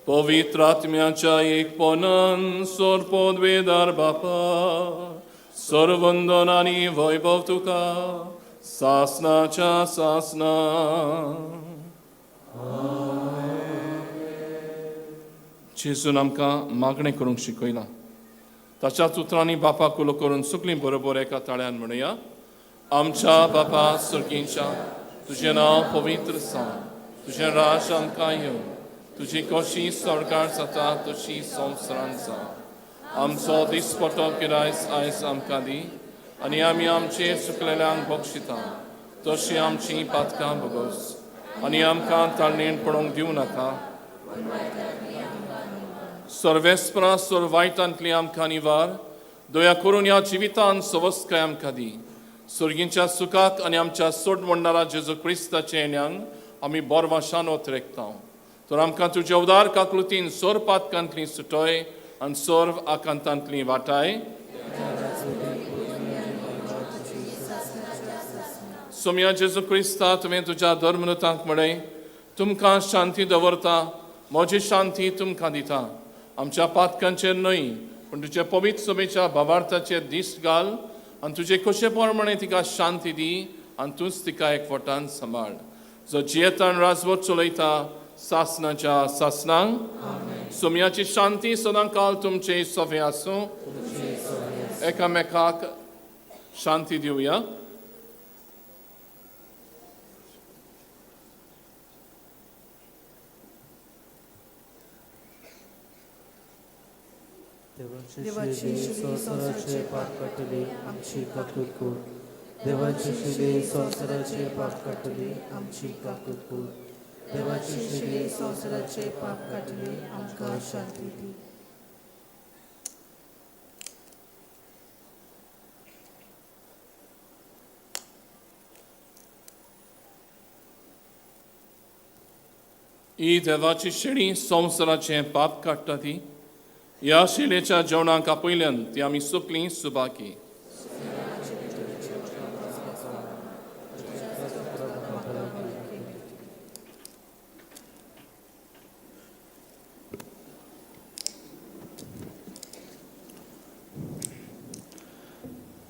पवित्र आत्म्याच्या एकपणान सोरपोदवेदार बापा, सर्वंदन आनी वैभव तुका सासनाच्या सासना. जेजून आमकां मागणें करूंक शिकयलां. ताच्याच उतरांनी बापाक उलो करून सगळीं बरोबर एका ताळ्यान म्हणया. आमच्या बापा सुर्गींच्या, तुजें नांव पवित्र जावं, तुजें राज आमकां येवं, तुजी कशी सरकार जाता तशी संवसारांत जावं. आमचो दिसपटो गिरायस आयज आमकां दी, आनी आमी आमचे चुकलेल्यांक बक्षिता तशी आमची पातकां भोगोस, आनी आमकां ताळणेन पडोवंक दिवं नाका. सर्वेस्परा वायटांतली आमकां निवार, दया करून ह्या जिवितान सवस्काय आमकां दी. सुर्गींच्या सुखाक आनी आमच्या सोड म्हणणारा जेजू क्रिस्ताचे येण्याक आमी बोरवाशान ओतरेकता. तर आमकां तुज्या उदार काकलुतीन सोर पातकांतली सुटोय आनी सोर्व आकांतांतली वाटाय. सोम्या जेजू क्रिस्ता, तुवें तुज्या धर्मनुतांक म्हणय, तुमकां शांती दवरता, म्हजी शांती तुमकां दिता. आमच्या पातकांचेर न्हय, पूण तुजे पवित्र सभेच्या भावार्थाचेर दिश्ट घाल, आनी तुजे कशे प्रमाणे तिका शांती दी, आनी तूंच तिका एकवटान सांबाळ. जो जियेता आनी राजवट चलयता सासनाच्या सासनांक. सोम्याची शांती सदां काल तुमचे सभे आसूं. एकामेकाक शांती दिवया. देवाची शिली संवसाराचे पाप काटली आमची काकूत कोर. देवाची शिली संवसाराचे पाप काटली आमची काकूत कोर. देवाची शिली संवसाराचे पाप काटली आमकां शांती दी. ही देवाची शिडी संवसाराचे पाप काडटा ती. ह्या शिलेच्या जेवणाक आपयल्यान ती आमी सोंपली सुबाकी.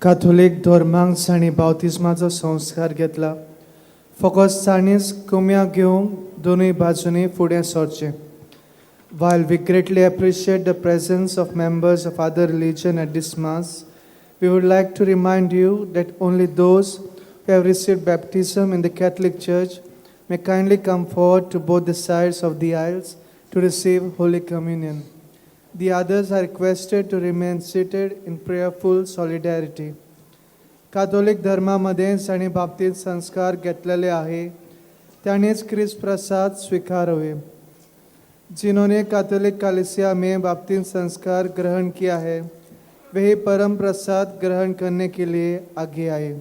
कॅथोलिक धर्मांत साणी बावतिस्माचो संस्कार घेतला. फकत साणीच कुम्या घेवंक दोनूय बाजूंनी फुडें सरचें. While we greatly appreciate the presence of members of other religion at this Mass, we would like to remind you that only those who have received baptism in the Catholic Church may kindly come forward to both the sides of the aisles to receive Holy Communion. The others are requested to remain seated in prayerful solidarity. Catholic धर्मामध्ये साणी बाबतीत संस्कार घेतलेले आहे, त्यानेच ख्रिस्त प्रसाद स्वीकारावे. जिन्होंने Catholic कलीसिया में बाप्तिस्म संस्कार ग्रहण किया है, वही परम प्रसाद ग्रहण करने के लिए आगे आए.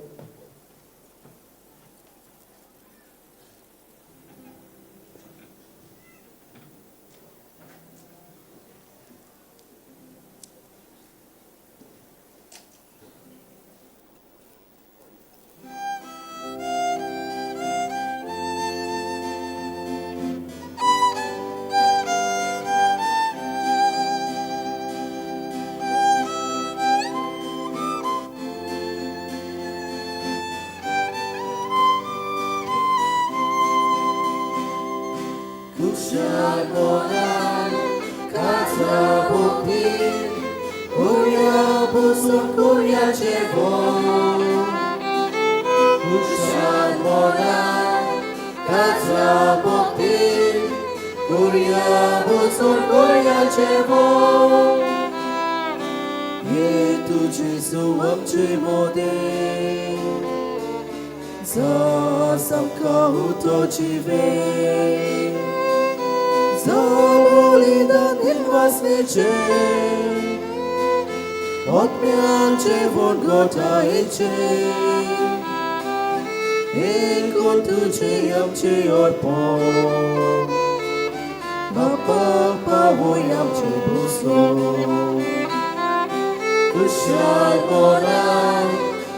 Samka utočive, zaboli dan in vas neče, odmjanče von gota eče, ekon tuče jamče orpon, bapa pavo jamče buso, kushal moran,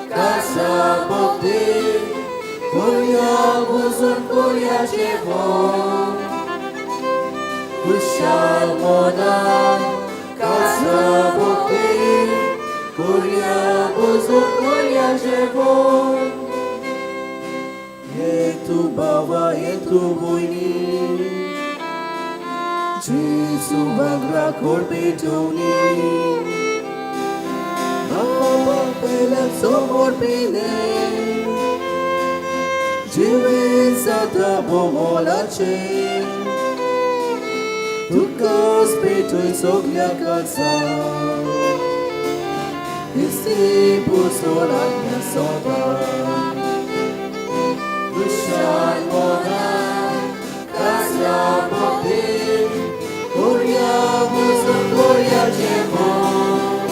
casa bokti, Korea buzun Korea jevon Kushal modan Kaza bokti Korea buzun Korea jevon Yetu bava yetu boini Jesu bagra korbe joni Baba pelat somor pine Jive zata bomolace Tuka spiritul soglia calza Isti busolatnia soda Kushal mona Kasla bokti Korea buzun Korea jevon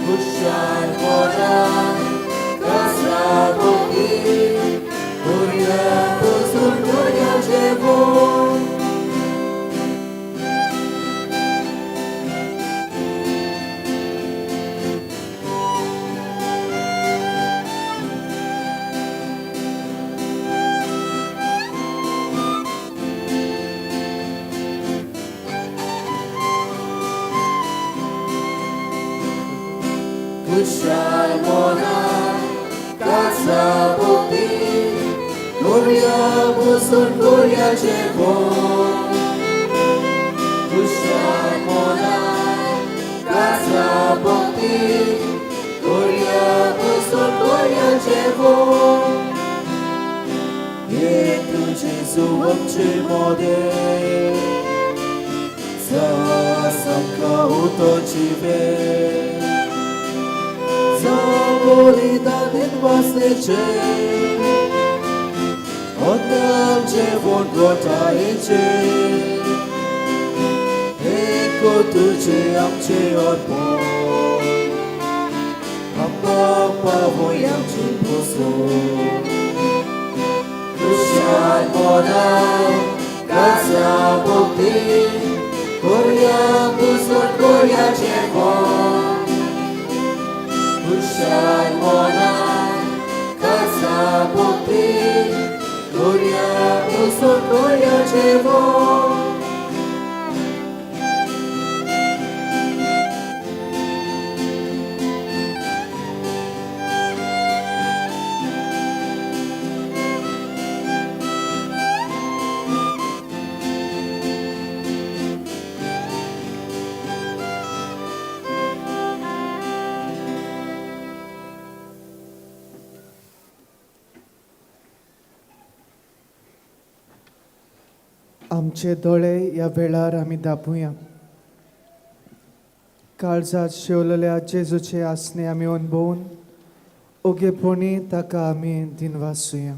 Kushal mona Kasla bokti Korea buzun Korea jevon Kushal mona Kaza bokti Korea buzun Korea jevon Kushal mona Kaza bokti Korea buzun Korea jevon Yetu Jesu amche mode Samka utočive Zaboli dan in vas neče Oddam cię von gota eče Eko tu cię am cię odpon Papa pavo jam cię poso Kushal mona Kaza bokti Korea buzun Korea jevon Kushal mona Kaza bokti Korea buzun Korea jevon आमचे दोळे ह्या वेळार आमी धांपूया काळजात शेवलेल्या जेजूचे आसने आमी अणभवून ओगेपणी ताका आमी दिनवासूया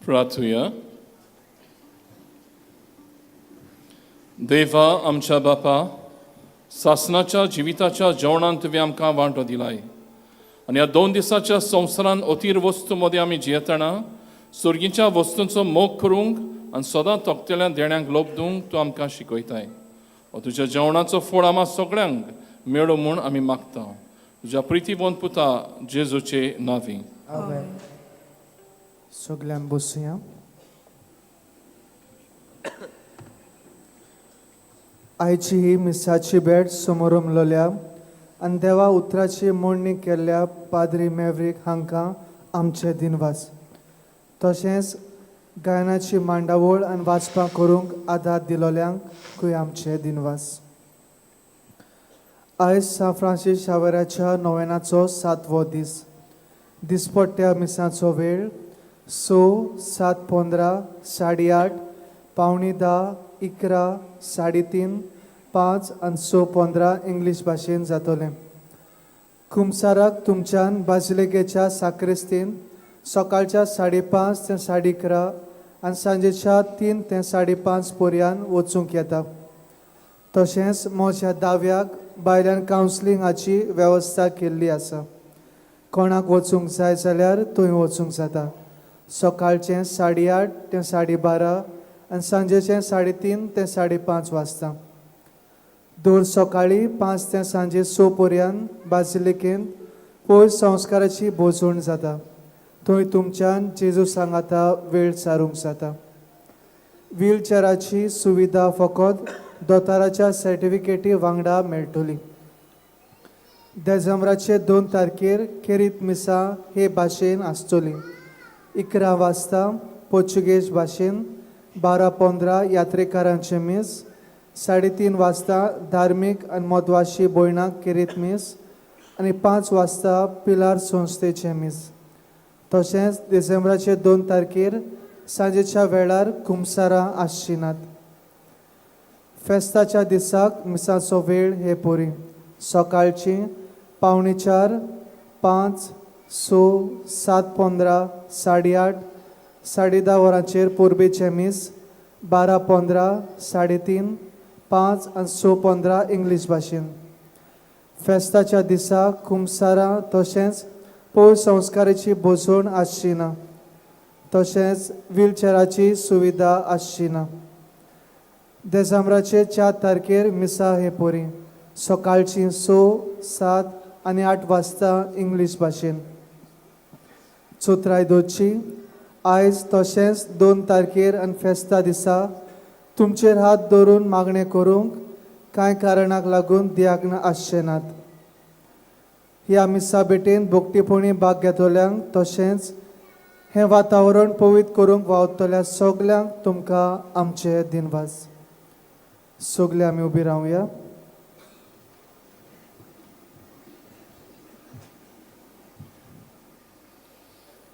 Pratuya. देवा आमच्या बापा, सासनाच्या जिविताच्या जेवणान तुवें आमकां वांटो दिलाय आनी ह्या 2 दिसाच्या संवसारान अतीर वस्तू मदें आमी जियेतना सुर्गीच्या वस्तूंचो मोग करूंक आनी सदां तोखतेल्या देण्यांक लोप दिवंक तूं आमकां शिकयताय. हो तुज्या जेवणाचो फळ आम्हा सगळ्यांक मेळो म्हूण आमी मागता. तुज्या प्रितीवंत पुता जेजूचे नांवी. सगळ्यांक बसुया. आयची ही मिसाची भेट समोर उमलोल्या आनी देवा उतराची मोडणी केल्ल्या पाद्री मेवरीक हांकां आमचे दिनवास. तशेंच गायनाची मांडावळ आनी वाचपां करूंक आदार दिलोल्यांकूय आमचे दिनवास. आयज सान फ्रांसीस शावेराच्या नोवेनाचो 7वो दीस. दिसपट्ट्या मिसाचो वेळ 6, 7:15, 8:30, 9:45, 11, 3:30, 5 आनी 6:15 इंग्लीश भाशेन जातोलें. खुमसाराक तुमच्यान बाजिलिकेच्या साक्रिस्तीन सकाळच्या 5:30 ते 11:30 आनी सांजेच्या 3 ते 5:30 पर्यान वचूंक येता. तशेंच म्हज्या दाव्याक भायल्यान कावन्सिलिंगाची वेवस्था केल्ली आसा. कोणाक वचूंक जाय जाल्यार थंय वचूंक जाता. सकाळचें 8:30 ते 12:30 आनी सांजेचें 3:30 ते 5:30 वाजता. दर सकाळीं 5 ते सांजे 6 पर्यंत बाजिलिकेंत पयर संस्काराची बोजवण जाता. थंय तुमच्यान जेजू सांगाता वेळ सारूंक जाता. व्हीलचॅराची सुविधा फकत दोतोराच्या सर्टिफिकेटी वांगडा मेळटली. डिसेंबराचे 2 तारखेर खेरीत मिसा हे भाशेन आसतली. 11 वाजता पोर्चुगेज भाशेन, 12:15 यात्रेकारांचे मीस, 3:30 वाजता धार्मीक आनी म्हत्वाची भयणांक खेरीत मीस आनी 5 वाजता पिलार संस्थेचे मीस. तशेंच डिसेंबराचे 2 तारखेर सांजेच्या वेळार खुमसारां आसची नात. फेस्ताच्या दिसाक मिसाचो वेळ हे पोरी. सकाळची 4:45, 5, 6, 7:15, 8:30, 10:30 वरांचेर पोरबेचे मीस, 12:15, 3:30, 5 आनी 6:15 इंग्लीश भाशेन. फेस्ताच्या दिसा खुमसारां तशेंच पयर संस्काराची बोजवण आसची ना. तशेंच व्हीलचॅराची सुविधा आसची ना. डिसेंबराचे 4 तारखेर मिसा हे पोरी. सकाळची 6, 7 आनी 8 वाजता इंग्लीश भाशेन. चोत्रायदोची आयज तशेंच 2 तारखेर आनी फेस्ता दिसा तुमचेर हात धरून मागणें करूंक कांय कारणाक लागून दियाग्न आसचे नात. ह्या मिसा भेटेन भोगटीपणी भाग घेतोल्यांक तशेंच हें वातावरण पवित्र करूंक वावतल्या सगल्यांक तुमकां आमचे दिनवास. सगळे आमी उबी रावया.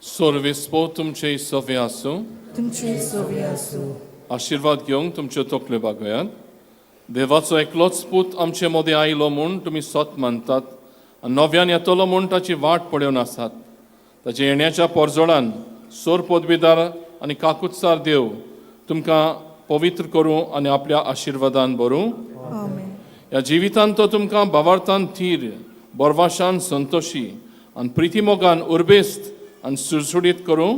सोर्वेस्पो तुमचे सोवे आसूं. तुमचे सोबी आसूं. आशिर्वाद घेवंक तुमच्यो तकल्यो बागोयात. देवाचो एकलोच पूत आमचे मदें आयलो म्हूण तुमी सत मानतात आनी नव्यान येतलो म्हूण ताची वाट पळोवन आसात. ताचे येण्याच्या पोरजोळान सोर पदवीदार आनी काकुत्सार देव तुमकां पवित्र करूं आनी आपल्या आशिर्वादान भरूं. ह्या जिवितांत तो तुमकां भावार्थान थीर, बोरवाशान संतोशी आनी प्रितीमोगान उर्बेस्त आनी सुडसुडीत करूं.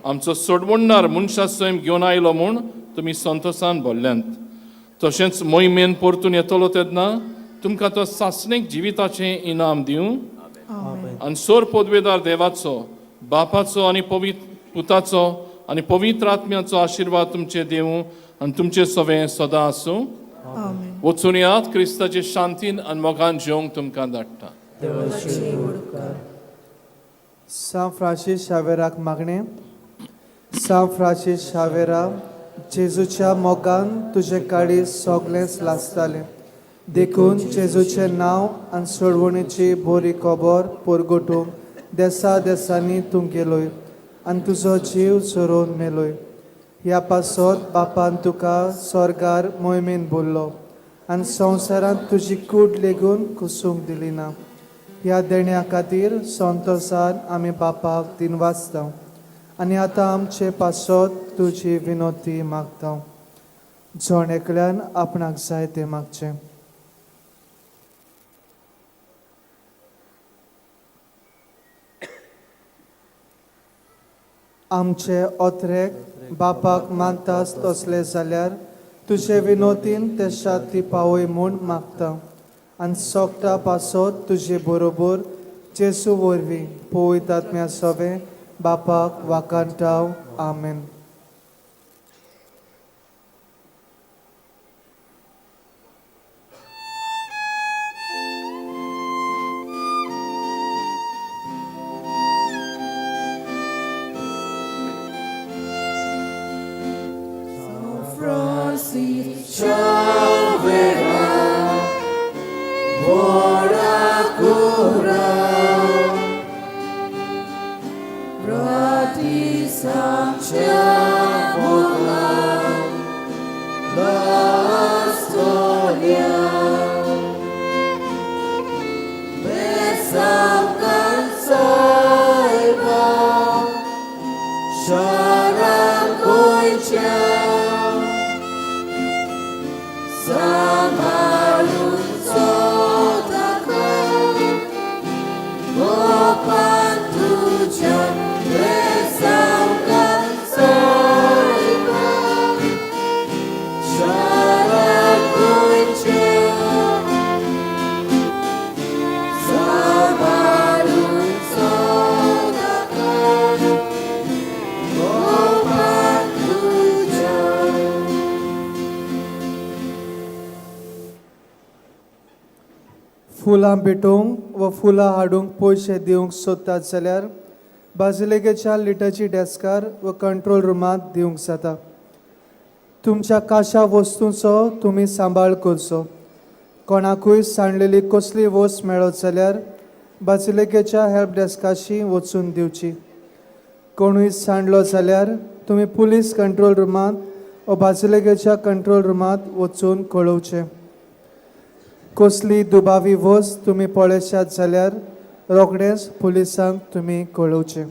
आमचो सोडवणणार मनशा सैम घेवन आयलो म्हूण तुमी संतोशान भरल्यांत. तशेंच मोहिमेन परतून येतलो तेन्ना तुमकां तो सासणीक जिविताचें इनाम दिवं. आनी सोर पदवेदार देवाचो, बापाचो आनी पुताचो आनी पवित्र आत्म्याचो आशिर्वाद तुमचे दिवं आनी तुमचे सवें सदां आसूं. वचून येयात. क्रिस्ताचे शांतीन आनी मोगान जेवंक तुमकां धाडटा. सान फ्रांसीस शावेराक मागणें. सान फ्रांसीस शावेरा, जेजूच्या मोगान तुजे काळी सगळेंच लासतालें. देखून जेजूचें नांव आनी सोडवणेची बरी खबर परगटूंक देसा देसांनी तूं गेलोय आनी तुजो जीव चोरोवन मेलोय. ह्या पासत बापान तुका स्वर्गार मोहिमेन भरलो आनी संवसारांत तुजी कूड लेगून कुसूंक दिली ना. ह्या देण्या खातीर संतोशान आमी बापाक दिनवासता आनी आतां आमचे पासत तुजी विनोती मागता. जण एकल्यान आपणाक जाय तें मागचें. आमचे ओत्रेक बापाक मानतास तसले जाल्यार तुजे विनोतीन ते शांती पावय म्हूण मागता आनी सोगटा पासत तुजे बरोबर जेसू वरवीं पवित्र आत्म्या सवे बापाक वाकांटाव. आमेन. Francis Chavera, Boracura, Brati Sanchamola, La Storia, Besam Kansaiva, Sharakoicha. Samarun Sotaka, Gopan Tujan, Besam Kansaiva, Sharakuncha, Samarun Sotaka, Gopan Tujan. फुलां भेटोवंक वा फुलां हाडूंक पयशे दिवंक सोदतात जाल्यार बाजिलिकेच्या लिटरची डेस्कार वा कंट्रोल रुमांत दिवंक जाता. तुमच्या काशा वस्तूंचो तुमी सांबाळ करचो. कोणाकूय सांडलेली कसली वस्त मेळत जाल्यार बाजिलिकेच्या हेल्प डेस्काशी वचून दिवची. कोणूय सांडलो जाल्यार तुमी पुलीस कंट्रोल रुमांत वा बाजिलिकेच्या कंट्रोल रुमांत वचून कळोवचें. कसली दुबावी वस्त तुमी पळयशात जाल्यार रोखडेंच पुलिसांक तुमी कळोवचें.